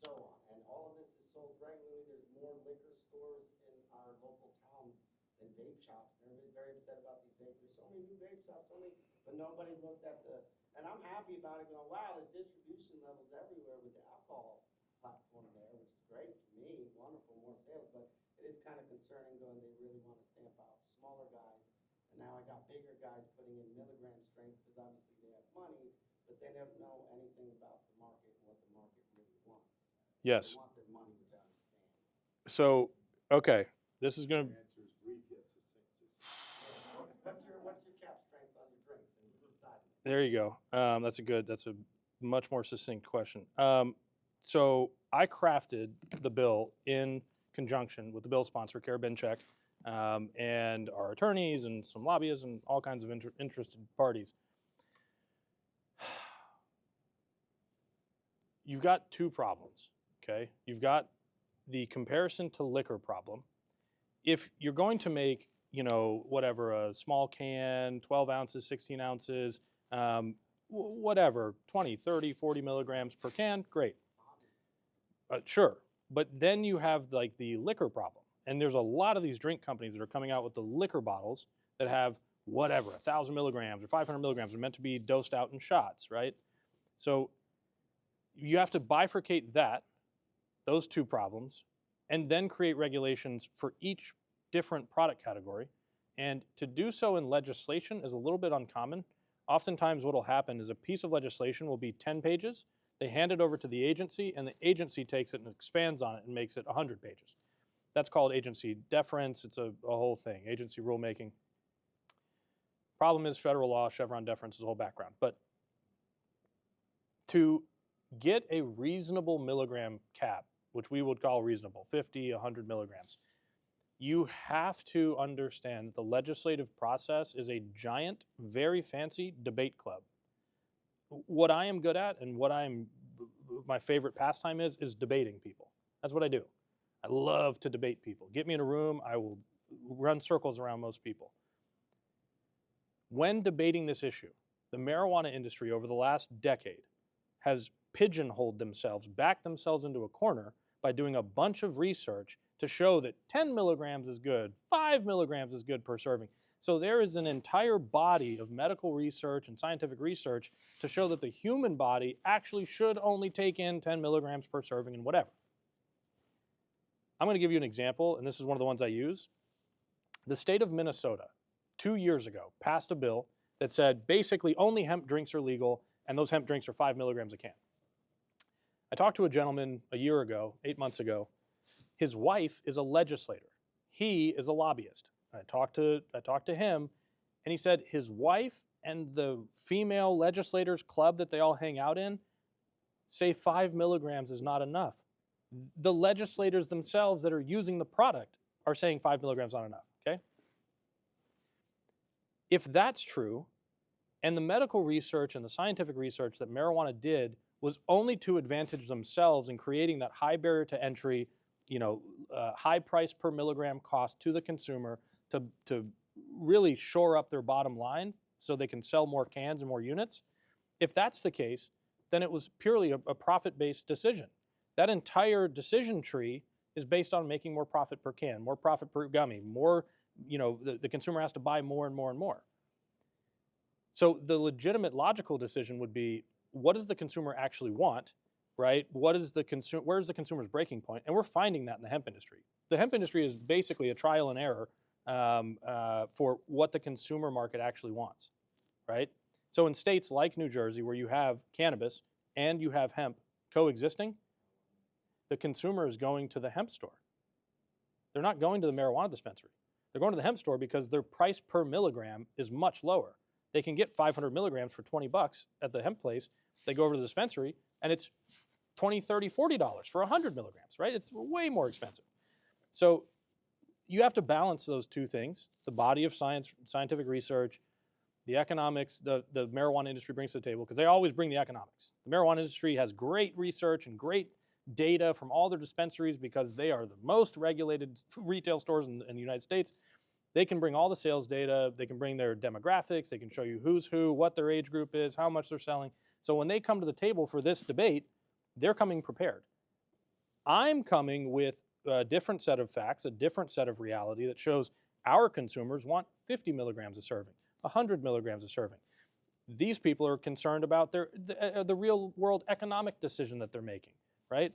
Speaker 3: so on. And all of this is sold regularly. There's more liquor stores in our local towns than vape shops. And everybody's very upset about these vapes. There's so many new vape shops, but nobody looked at and I'm happy about it going, wow, there's distribution levels everywhere with the alcohol platform there, which is great for me, wonderful, more sales, but it is kind of concerning going, they really want to stamp out smaller guys. And now I got bigger guys putting in milligram strengths because obviously they have money, but they don't know anything about the market and what the market really wants.
Speaker 1: yes.
Speaker 3: They want their money, which I understand.
Speaker 1: So, okay, this is going to.
Speaker 3: What's your cap strength on your drinks and who's deciding it?
Speaker 1: There you go. That's a much more succinct question. So I crafted the bill in conjunction with the bill sponsor, Kara Binchek, and our attorneys and some lobbyists and all kinds of interested parties. You've got two problems, okay? You've got the comparison to liquor problem. If you're going to make, whatever, a small can, 12 ounces, 16 ounces, whatever, 20, 30, 40 milligrams per can, great. Sure, but then you have like the liquor problem. And there's a lot of these drink companies that are coming out with the liquor bottles that have whatever, 1,000 milligrams or 500 milligrams are meant to be dosed out in shots, right? So you have to bifurcate those two problems, and then create regulations for each different product category. And to do so in legislation is a little bit uncommon. Oftentimes what will happen is a piece of legislation will be 10 pages, they hand it over to the agency, and the agency takes it and expands on it and makes it 100 pages. That's called agency deference. It's a whole thing, agency rulemaking. Problem is federal law, Chevron deference is the whole background. But to get a reasonable milligram cap, which we would call reasonable, 50, 100 milligrams, you have to understand that the legislative process is a giant, very fancy debate club. What I am good at and my favorite pastime is debating people. That's what I do. I love to debate people. Get me in a room, I will run circles around most people. When debating this issue, the marijuana industry over the last decade has pigeonholed themselves, backed themselves into a corner by doing a bunch of research to show that 10 milligrams is good, 5 milligrams is good per serving. So there is an entire body of medical research and scientific research to show that the human body actually should only take in 10 milligrams per serving and whatever. I'm going to give you an example, and this is one of the ones I use. The state of Minnesota, 2 years ago, passed a bill that said basically only hemp drinks are legal, and those hemp drinks are 5 milligrams a can. I talked to a gentleman a year ago, 8 months ago. His wife is a legislator. He is a lobbyist. I talked to him, and he said his wife and the female legislators club that they all hang out in say 5 milligrams is not enough. The legislators themselves that are using the product are saying 5 milligrams not enough, okay? If that's true, And the medical research and the scientific research that marijuana did was only to advantage themselves in creating that high barrier to entry, high price per milligram cost to the consumer to really shore up their bottom line so they can sell more cans and more units. If that's the case, then it was purely a profit-based decision. That entire decision tree is based on making more profit per can, more profit per gummy, more, the consumer has to buy more and more and more. So the legitimate logical decision would be, what does the consumer actually want, right? Where's the consumer's breaking point? And we're finding that in the hemp industry. The hemp industry is basically a trial and error for what the consumer market actually wants, right? So in states like New Jersey, where you have cannabis and you have hemp coexisting, the consumer is going to the hemp store. They're not going to the marijuana dispensary. They're going to the hemp store because their price per milligram is much lower. They can get 500 milligrams for $20 at the hemp place. They go over to the dispensary and it's $20, $30, $40 for 100 milligrams, right? It's way more expensive. So you have to balance those two things, the body of science, scientific research, the economics the marijuana industry brings to the table, because they always bring the economics. The marijuana industry has great research and great data from all their dispensaries because they are the most regulated retail stores in the United States. They can bring all the sales data, they can bring their demographics, they can show you who's who, what their age group is, how much they're selling. So when they come to the table for this debate, they're coming prepared. I'm coming with a different set of facts, a different set of reality that shows our consumers want 50 milligrams a serving, 100 milligrams a serving. These people are concerned about the real world economic decision that they're making, right?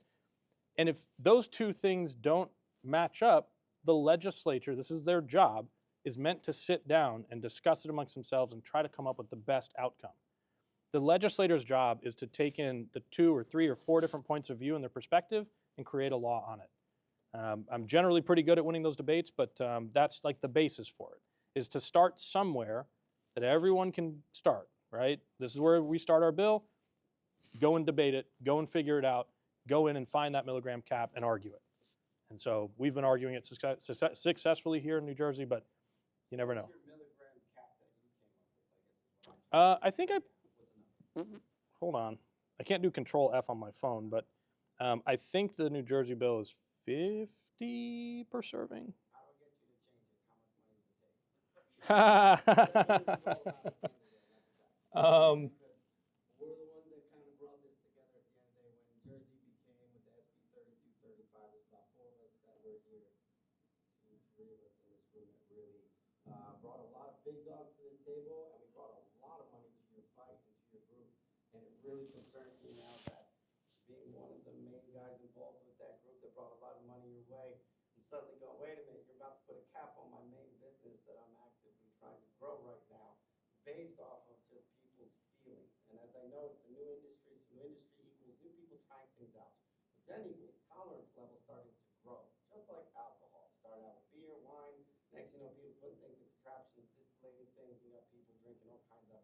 Speaker 1: And if those two things don't match up, the legislature, this is their job, is meant to sit down and discuss it amongst themselves and try to come up with the best outcome. The legislator's job is to take in the 2 or 3 or 4 different points of view and their perspective and create a law on it. I'm generally pretty good at winning those debates, but that's like the basis for it, is to start somewhere that everyone can start, right? This is where we start our bill. Go and debate it, go and figure it out, go in and find that milligram cap and argue it. And so we've been arguing it successfully here in New Jersey, but you never know.
Speaker 3: What's your milligram cap that you came up with, I guess?
Speaker 1: I think hold on. I can't do Control F on my phone, but I think the New Jersey bill is 50 per serving.
Speaker 3: How do I get you to change it? How much money does it take? We're the ones that kind of brought this together at the end of the day when Jersey became with the SB 3235. There's about 4 of us that were here, 2, 3 of us in this room that really brought a lot of big dogs to this table, and we brought a lot of money to your fight and to your group. And it really concerns me now that being one of the main guys involved with that group that brought a lot of money your way, I'm suddenly going, wait a minute, you're about to put a cap on my main business that I'm actively trying to grow right now, based off of just people's feelings. And as I know, it's a new industry, so new industry equals new people trying things out. But then equals tolerance level starting to grow, just like alcohol. Started out with beer, wine, next you know, people putting things in contraptions, distillating things, you got people drinking all kinds of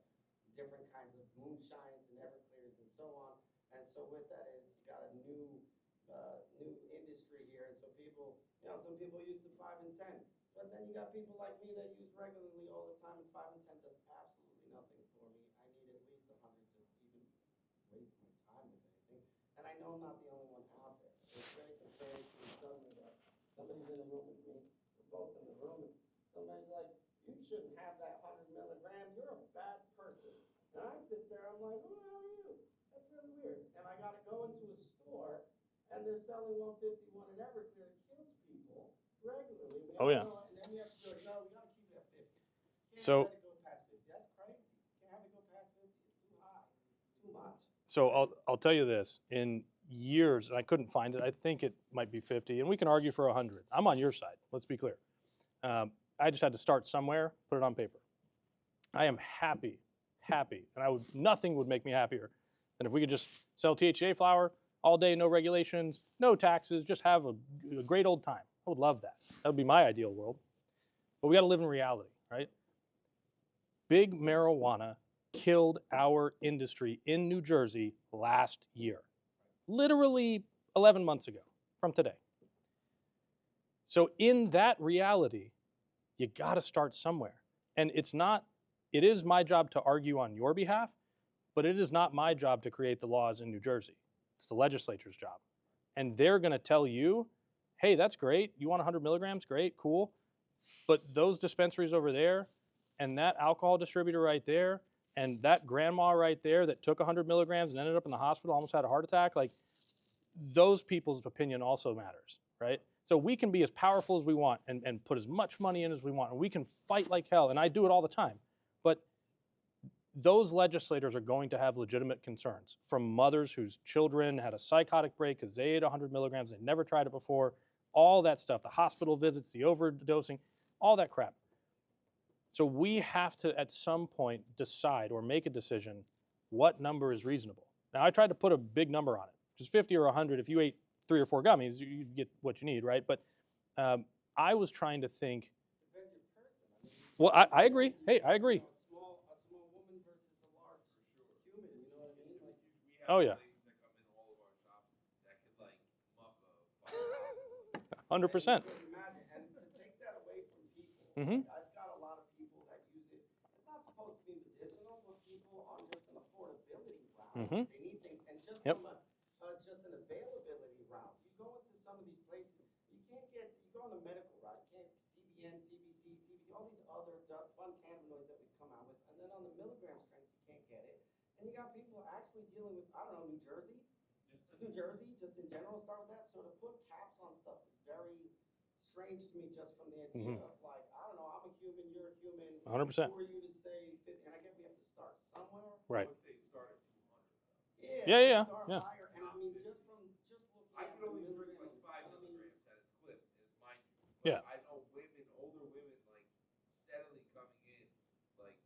Speaker 3: different kinds of moonshines and Everclears and so on. And so with that is you got a new industry here, and so people, some people use the 5 and 10, but then you got people like me that use regularly all the time, and 5 and 10 does absolutely nothing for me. I need at least 100 to even waste my time with anything, and I know I'm not the only one out there. So it's very concerning to me suddenly that somebody's in the room with me, we're both in the room, and somebody's like, you shouldn't have that 100 milligram, you're a bad person. And I sit there, I'm like, who the hell are you? That's really weird. And I gotta go into a store, and they're selling 151 in Everclear that kills people regularly.
Speaker 1: Oh, yeah.
Speaker 3: And then we have to go, no, we gotta keep it at 50. Can't
Speaker 1: So-
Speaker 3: let it go past 50. That's crazy. Can't have it go past 50. It's too high. It's too much.
Speaker 1: So I'll tell you this, in years, and I couldn't find it, I think it might be 50, and we can argue for 100. I'm on your side, let's be clear. I just had to start somewhere, put it on paper. I am happy, and nothing would make me happier than if we could just sell THCA flower all day, no regulations, no taxes, just have a great old time. I would love that. That would be my ideal world. But we got to live in reality, right? Big marijuana killed our industry in New Jersey last year. Literally 11 months ago from today. So in that reality, you got to start somewhere. And it's not it is my job to argue on your behalf, but it is not my job to create the laws in New Jersey. It's the legislature's job. And they're going to tell you, hey, that's great. You want 100 milligrams? Great, cool. But those dispensaries over there and that alcohol distributor right there and that grandma right there that took 100 milligrams and ended up in the hospital, almost had a heart attack, like those people's opinion also matters, right? So we can be as powerful as we want and put as much money in as we want, and we can fight like hell, and I do it all the time. But those legislators are going to have legitimate concerns from mothers whose children had a psychotic break because they ate 100 milligrams, they never tried it before, all that stuff, the hospital visits, the overdosing, all that crap. So we have to, at some point, decide or make a decision what number is reasonable. Now, I tried to put a big number on it, just 50 or 100. If you ate 3 or 4 gummies, you get what you need, right? But I was trying to think.
Speaker 3: Depends on the person. I mean,
Speaker 1: Well, I agree. Hey, I agree.
Speaker 3: a small woman versus a large human, you know what I mean? Like,
Speaker 2: We have
Speaker 1: Oh, yeah.
Speaker 2: ladies that come in all of our shops that could like muck a
Speaker 1: 100%.
Speaker 3: imagine, and to take that away from people,
Speaker 1: Mhm.
Speaker 3: I've got a lot of people that use it. It's not supposed to be medicinal, but people on just an affordability route.
Speaker 1: Mhm.
Speaker 3: They need things, and just
Speaker 1: Yep.
Speaker 3: from just an availability route. You go into some of these places, you can't get. You go on the medical route, you can't CBN, CBC, CBD, all these other fun cannabinoids that we come out with, and then on the milligram strength, you can't get it. And you got people actually dealing with, I don't know, New Jersey, just in general, start with that. So to put caps on stuff is very strange to me, just from the idea of like, I don't know, I'm a human, you're a human.
Speaker 1: 100%.
Speaker 3: Who are you to say? And I get we have to start somewhere.
Speaker 1: Right.
Speaker 2: I would say start at 200.
Speaker 1: Yeah.
Speaker 3: Start
Speaker 1: Yeah.
Speaker 3: higher. And I mean, just looking
Speaker 2: I
Speaker 3: at
Speaker 2: could only
Speaker 3: the
Speaker 2: drink like
Speaker 3: milligram
Speaker 2: 5 milligrams at its clip, is mind you.
Speaker 1: Yeah.
Speaker 2: But I know women, older women, like steadily coming in, like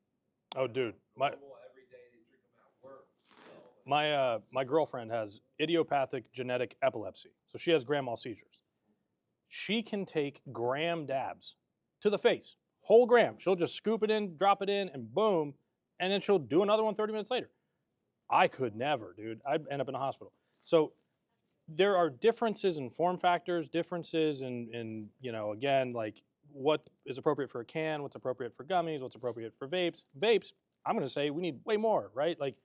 Speaker 1: Oh, dude.
Speaker 2: normal every day. They drink them at work. You know? Like,
Speaker 1: My girlfriend has idiopathic genetic epilepsy, so she has grand mal seizures. She can take gram dabs to the face, whole gram. She'll just scoop it in, drop it in, and boom, and then she'll do another one 30 minutes later. I could never, dude. I'd end up in a hospital. So there are differences in form factors, differences in again, like what is appropriate for a can, what's appropriate for gummies, what's appropriate for vapes. Vapes, I'm going to say we need way more, right? Like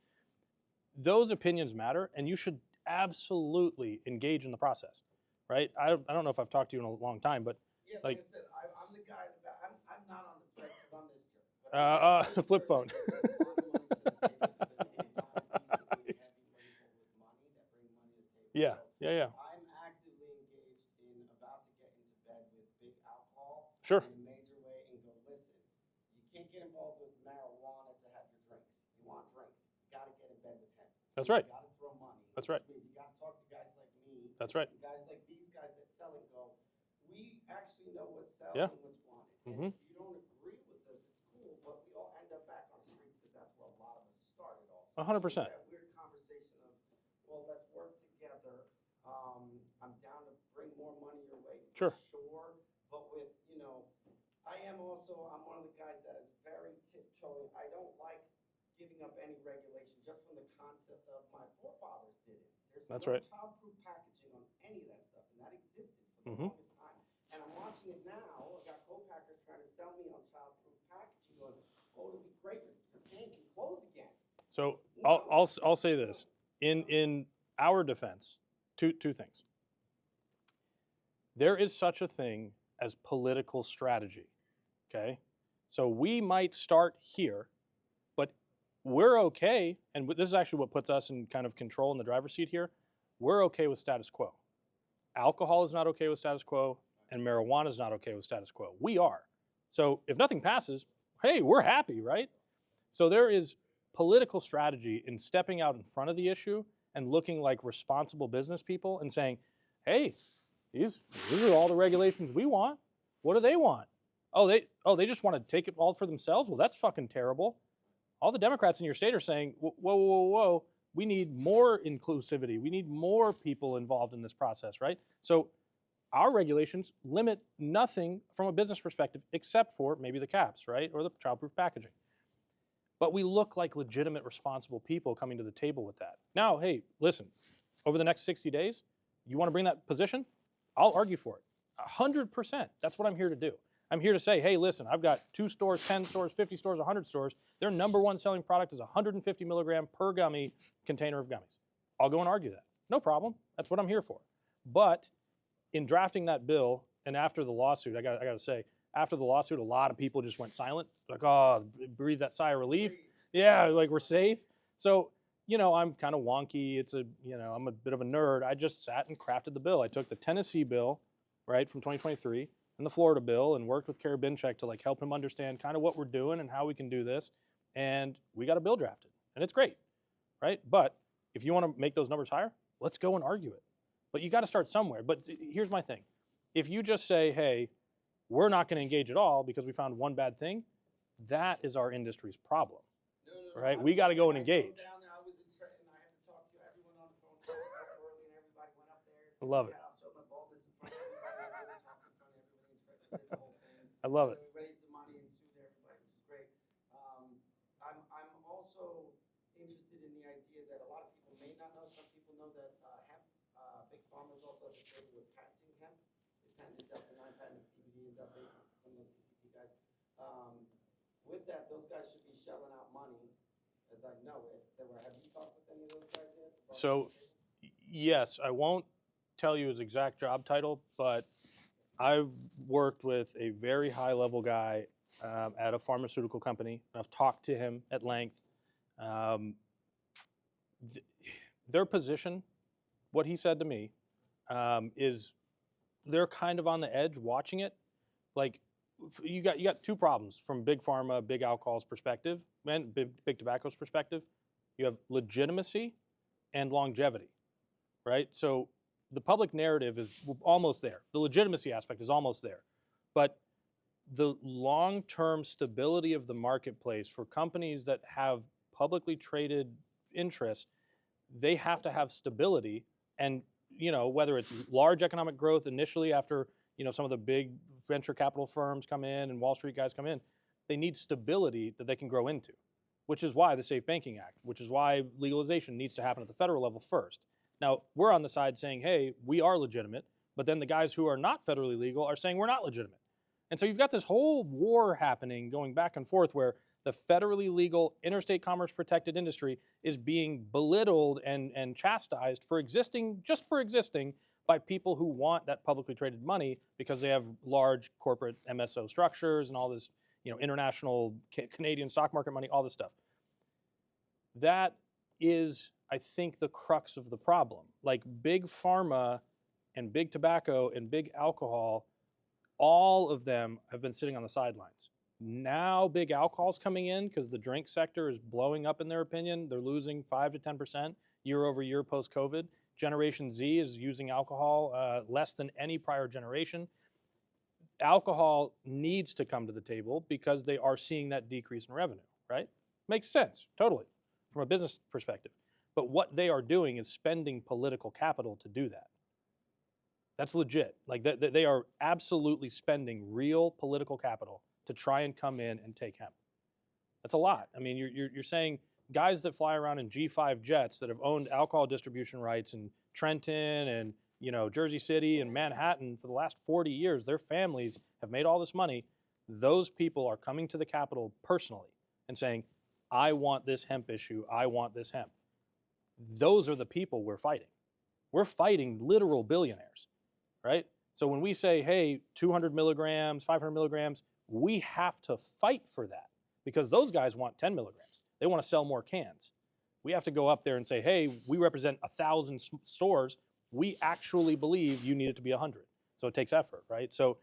Speaker 1: those opinions matter, and you should absolutely engage in the process, right? I don't know if I've talked to you in a long time, but
Speaker 3: yeah,
Speaker 1: like-
Speaker 3: like I said, I'm the guy that I'm not on the thread because I'm this jerk. But I'm
Speaker 1: the flip phone. Yeah.
Speaker 3: I'm actively engaged in about to get into bed with big alcohol
Speaker 1: Sure.
Speaker 3: in a major way and go, listen, you can't get involved with marijuana to have your drinks. You want drinks, you got to get in bed with him.
Speaker 1: That's right.
Speaker 3: You got to throw money.
Speaker 1: That's right.
Speaker 3: Which means you got to talk to guys like me.
Speaker 1: That's right.
Speaker 3: and guys like these guys that sell and go, we actually know what sells
Speaker 1: Yeah.
Speaker 3: and what's wanted.
Speaker 1: Mhm.
Speaker 3: And if you don't agree with us, it's cool, but we all end up back on the streets because that's where a lot of us started also.
Speaker 1: 100%.
Speaker 3: That weird conversation of, well, let's work together. I'm down to bring more money your way.
Speaker 1: Sure.
Speaker 3: Sure. But with, I'm one of the guys that is very tiptoeing. I don't like giving up any regulation just from the concept of my forefathers did it. There's
Speaker 1: That's
Speaker 3: no
Speaker 1: right.
Speaker 3: childproof packaging on any of that stuff, and that existed for the
Speaker 1: Mhm.
Speaker 3: longest time. And I'm watching it now. I got co-packers trying to sell me on childproof packaging. Going, oh, it'll be great. Your can can close again.
Speaker 1: So I'll say this in our defense, two things. There is such a thing as political strategy. Okay, so we might start here, but we're okay, and this is actually what puts us in kind of control in the driver's seat here. We're okay with status quo. Alcohol is not okay with status quo, and marijuana is not okay with status quo. We are. So if nothing passes, hey, we're happy, right? So there is political strategy in stepping out in front of the issue and looking like responsible business people and saying, hey, these are all the regulations we want. What do they want? Oh, they just want to take it all for themselves? Well, that's fucking terrible. All the Democrats in your state are saying, whoa, we need more inclusivity. We need more people involved in this process, right? So our regulations limit nothing from a business perspective except for maybe the caps, right? Or the childproof packaging. But we look like legitimate, responsible people coming to the table with that. Now, hey, listen, over the next 60 days, you want to bring that position? I'll argue for it. 100%. That's what I'm here to do. I'm here to say, hey, listen, I've got 2 stores, 10 stores, 50 stores, 100 stores. Their number one selling product is 150 milligram per gummy container of gummies. I'll go and argue that. No problem. That's what I'm here for. But in drafting that bill, and after the lawsuit, I got to say, after the lawsuit, a lot of people just went silent. Like, oh, breathe that sigh of relief. Yeah, like we're safe. So, I'm kind of wonky. I'm a bit of a nerd. I just sat and crafted the bill. I took the Tennessee bill, right, from 2023, and the Florida bill, and worked with Karabinchek to help him understand kind of what we're doing and how we can do this. And we got a bill drafted, and it's great, right? But if you want to make those numbers higher, let's go and argue it. But you got to start somewhere. But here's my thing. If you just say, hey, we're not going to engage at all because we found one bad thing, that is our industry's problem, right? We got to go and engage. I love it. I love it.
Speaker 3: We raised the money and sued everybody, which is great. I'm also interested in the idea that a lot of people may not know. Some people know that hemp, big pharma's also at the table with patenting hemp. They patented Delta 9, patented CBD, and Delta 8, some of those CCT guys. With that, those guys should be shelling out money, as I know it. Have you talked with any of those guys yet?
Speaker 1: So, yes, I won't tell you his exact job title, but I've worked with a very high-level guy at a pharmaceutical company. I've talked to him at length. Their position, what he said to me, is they're kind of on the edge watching it. Like, you got 2 problems from big pharma, big alcohol's perspective, and big tobacco's perspective. You have legitimacy and longevity, right? So the public narrative is almost there. The legitimacy aspect is almost there. But the long-term stability of the marketplace for companies that have publicly traded interests, they have to have stability. And, whether it's large economic growth initially after, some of the big venture capital firms come in and Wall Street guys come in, they need stability that they can grow into, which is why the Safe Banking Act, which is why legalization needs to happen at the federal level first. Now, we're on the side saying, hey, we are legitimate, but then the guys who are not federally legal are saying we're not legitimate. And so you've got this whole war happening going back and forth where the federally legal interstate commerce protected industry is being belittled and chastised for existing by people who want that publicly traded money because they have large corporate MSO structures and all this, international Canadian stock market money, all this stuff. That is, I think, the crux of the problem. Like big pharma and big tobacco and big alcohol, all of them have been sitting on the sidelines. Now big alcohol's coming in because the drink sector is blowing up in their opinion. They're losing 5 to 10% year over year post-COVID. Generation Z is using alcohol less than any prior generation. Alcohol needs to come to the table because they are seeing that decrease in revenue, right? Makes sense, totally, from a business perspective. But what they are doing is spending political capital to do that. That's legit. Like they are absolutely spending real political capital to try and come in and take hemp. That's a lot. I mean, you're saying guys that fly around in G5 jets that have owned alcohol distribution rights in Trenton and Jersey City and Manhattan for the last 40 years, their families have made all this money. Those people are coming to the Capitol personally and saying, I want this hemp issue, I want this hemp. Those are the people we're fighting. We're fighting literal billionaires, right? So when we say, hey, 200 milligrams, 500 milligrams, we have to fight for that because those guys want 10 milligrams. They want to sell more cans. We have to go up there and say, hey, we represent 1,000 stores. We actually believe you need it to be 100. So it takes effort, right? So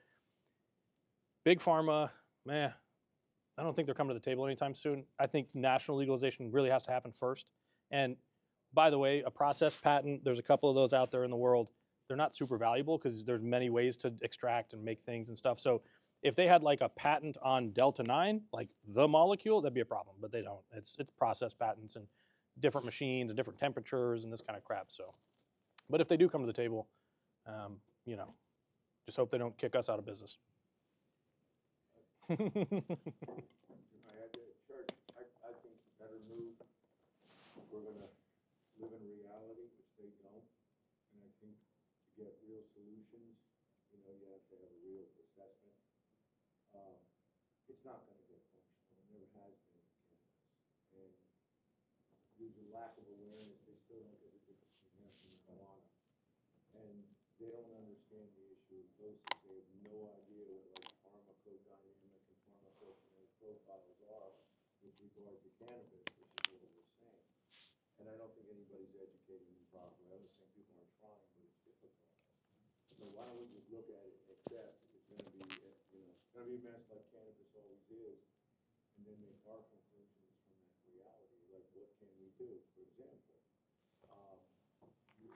Speaker 1: big pharma, I don't think they're coming to the table anytime soon. I think national legalization really has to happen first. And by the way, a process patent, there's a couple of those out there in the world. They're not super valuable because there's many ways to extract and make things and stuff. So if they had like a patent on Delta 9, like the molecule, that'd be a problem, but they don't. It's process patents and different machines and different temperatures and this kind of crap. So, but if they do come to the table, just hope they don't kick us out of business.
Speaker 2: If I had to, Church, I think the better move, if we're gonna live in reality, which they don't, and I think to get real solutions, you have to have a real assessment
Speaker 4: it's not gonna get functional, it never has been with cannabis. And due to lack of awareness, they still don't get the difference between hemp and marijuana. And they don't understand the issue of dosage, they have no idea what like pharmacodynamic and pharmacokinetic profiles are with regard to cannabis, which is what we're saying. And I don't think anybody's educating them properly, I'm not saying people aren't trying, but it's difficult. So why don't we just look at it and accept it's gonna be, it's gonna be a mess like cannabis always is, and then make our conclusions from that reality, like what can we do? For example, you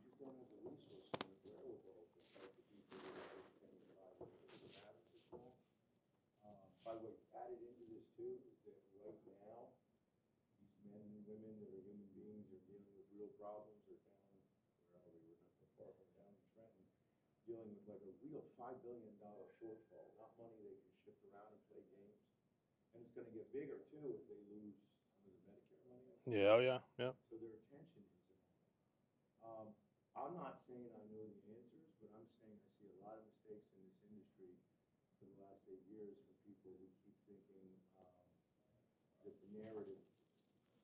Speaker 4: just don't have the resources and the wherewithal to help the people that are getting by with the matters as well. By the way, added into this too is that right now, these men and women that are human beings are dealing with real problems, are down, where are we, we're not so far from down in Trenton, dealing with like a real $5 billion shortfall, not money they can shift around and play games. And it's gonna get bigger too if they lose some of the Medicare money.
Speaker 1: Yeah, oh yeah, yeah.
Speaker 4: So their attention is on it. I'm not saying I know the answers, but I'm saying I see a lot of mistakes in this industry for the last 8 years from people who keep thinking that the narrative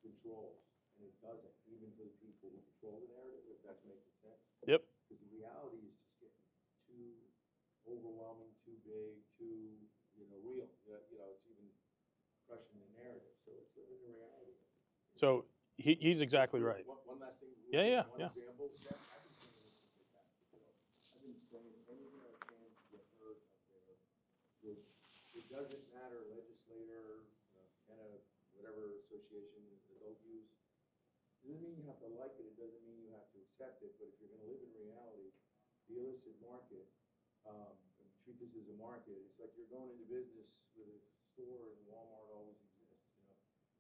Speaker 4: controls, and it doesn't, even for the people who control the narrative, if that's making sense.
Speaker 1: Yep.
Speaker 4: Because the reality is just getting too overwhelming, too big, too, real. It's even crushing the narrative. So it's living the reality.
Speaker 1: So he's exactly right.
Speaker 4: One last thing.
Speaker 1: Yeah.
Speaker 4: Example. I've been saying this in the past. I've been saying anything I can to get heard up there. It doesn't matter, legislator, whatever association adult use. It doesn't mean you have to like it. It doesn't mean you have to accept it. But if you're going to live in reality, the illicit market, and treat this as a market, it's like you're going into business with a store and Walmart always exists.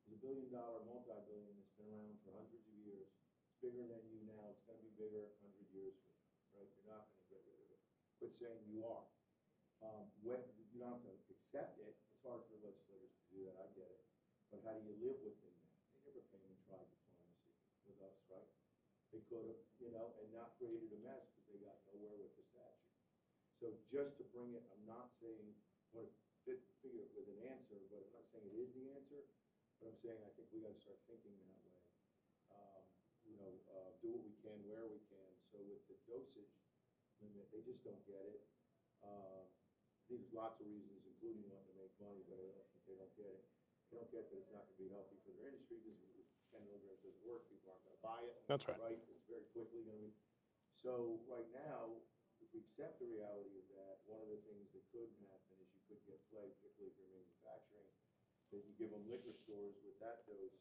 Speaker 4: There's $1 billion, multi-billion that's been around for hundreds of years. It's bigger than you now. It's going to be bigger 100 years from now, right? You're not going to get rid of it. Quit saying you are. When you don't have to accept it, it's hard for legislators to do that. I get it. But how do you live within that? They never came and tried diplomacy with us, right? They could have, and not created a mess because they got nowhere with the statute. So just to bring it, I'm not saying I want to figure it with an answer, but I'm not saying it is the answer. But I'm saying I think we got to start thinking that way. Do what we can where we can. So with the dosage limit, they just don't get it. There's lots of reasons, including wanting to make money, but I don't think they don't get it. They don't get that it's not going to be healthy for their industry because 10 milligrams doesn't work. People aren't going to buy it.
Speaker 1: That's right.
Speaker 4: Right? It's very quickly going to be. So right now, if we accept the reality of that, one of the things that could happen is you could get play, particularly if you're manufacturing, that you give them liquor stores with that dose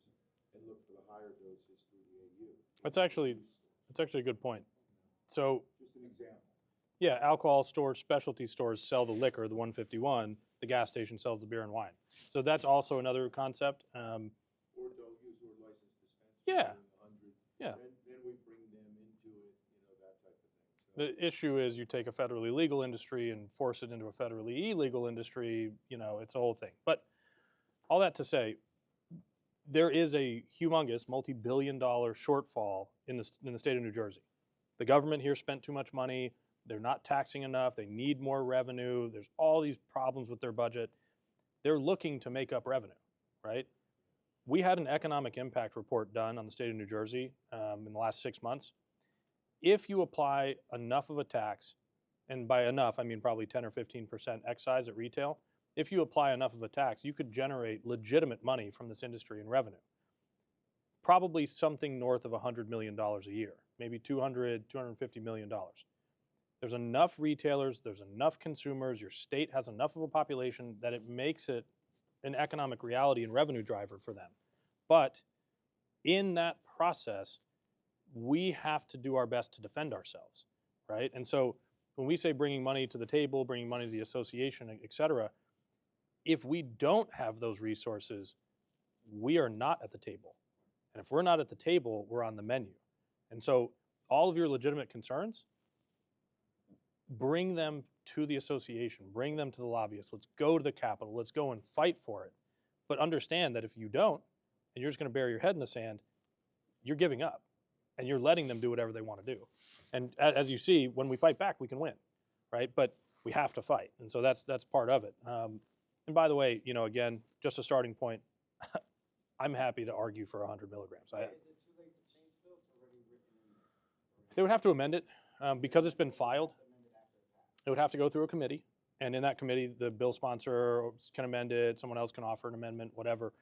Speaker 4: and look for the higher doses through the AU.
Speaker 1: That's actually a good point. So
Speaker 4: just an example.
Speaker 1: yeah, alcohol stores, specialty stores sell the liquor, the 151. The gas station sells the beer and wine. So that's also another concept.
Speaker 4: Or adult use or licensed dispensary.
Speaker 1: Yeah.
Speaker 4: 100.
Speaker 1: Yeah.
Speaker 4: Then we bring them into it, that type of thing. So
Speaker 1: The issue is you take a federally legal industry and force it into a federally illegal industry. It's a whole thing. But all that to say, there is a humongous multi-billion-dollar shortfall in the state of New Jersey. The government here spent too much money. They're not taxing enough. They need more revenue. There's all these problems with their budget. They're looking to make up revenue, right? We had an economic impact report done on the state of New Jersey in the last 6 months. If you apply enough of a tax, and by enough, I mean probably 10 or 15% excise at retail, if you apply enough of a tax, you could generate legitimate money from this industry in revenue. Probably something north of $100 million a year, maybe $200, $250 million. There's enough retailers, there's enough consumers, your state has enough of a population that it makes it an economic reality and revenue driver for them. But in that process, we have to do our best to defend ourselves, right? And so when we say bringing money to the table, bringing money to the association, et cetera, if we don't have those resources, we are not at the table. And if we're not at the table, we're on the menu. And so all of your legitimate concerns, bring them to the association, bring them to the lobbyists. Let's go to the Capitol. Let's go and fight for it. But understand that if you don't, and you're just going to bury your head in the sand, you're giving up. And you're letting them do whatever they want to do. And as you see, when we fight back, we can win, right? But we have to fight. And so that's part of it. And by the way, you know, again, just a starting point, I'm happy to argue for 100 milligrams.
Speaker 3: Is it too late to change the bill? It's already written in there.
Speaker 1: They would have to amend it because it's been filed.
Speaker 3: Amend it after it passed.
Speaker 1: It would have to go through a committee, and in that committee, the bill sponsor can amend it. Someone else can offer an amendment, whatever.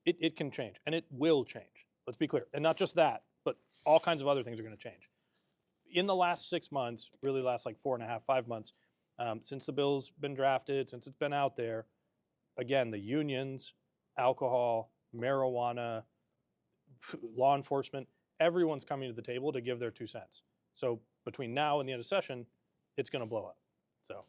Speaker 1: It can change, and it will change. Let's be clear, and not just that, but all kinds of other things are going to change. In the last 6 months, really last like 4.5, 5 months, since the bill's been drafted, since it's been out there, again, the unions, alcohol, marijuana, law enforcement, everyone's coming to the table to give their 2 cents. So between now and the end of session, it's going to blow up. So.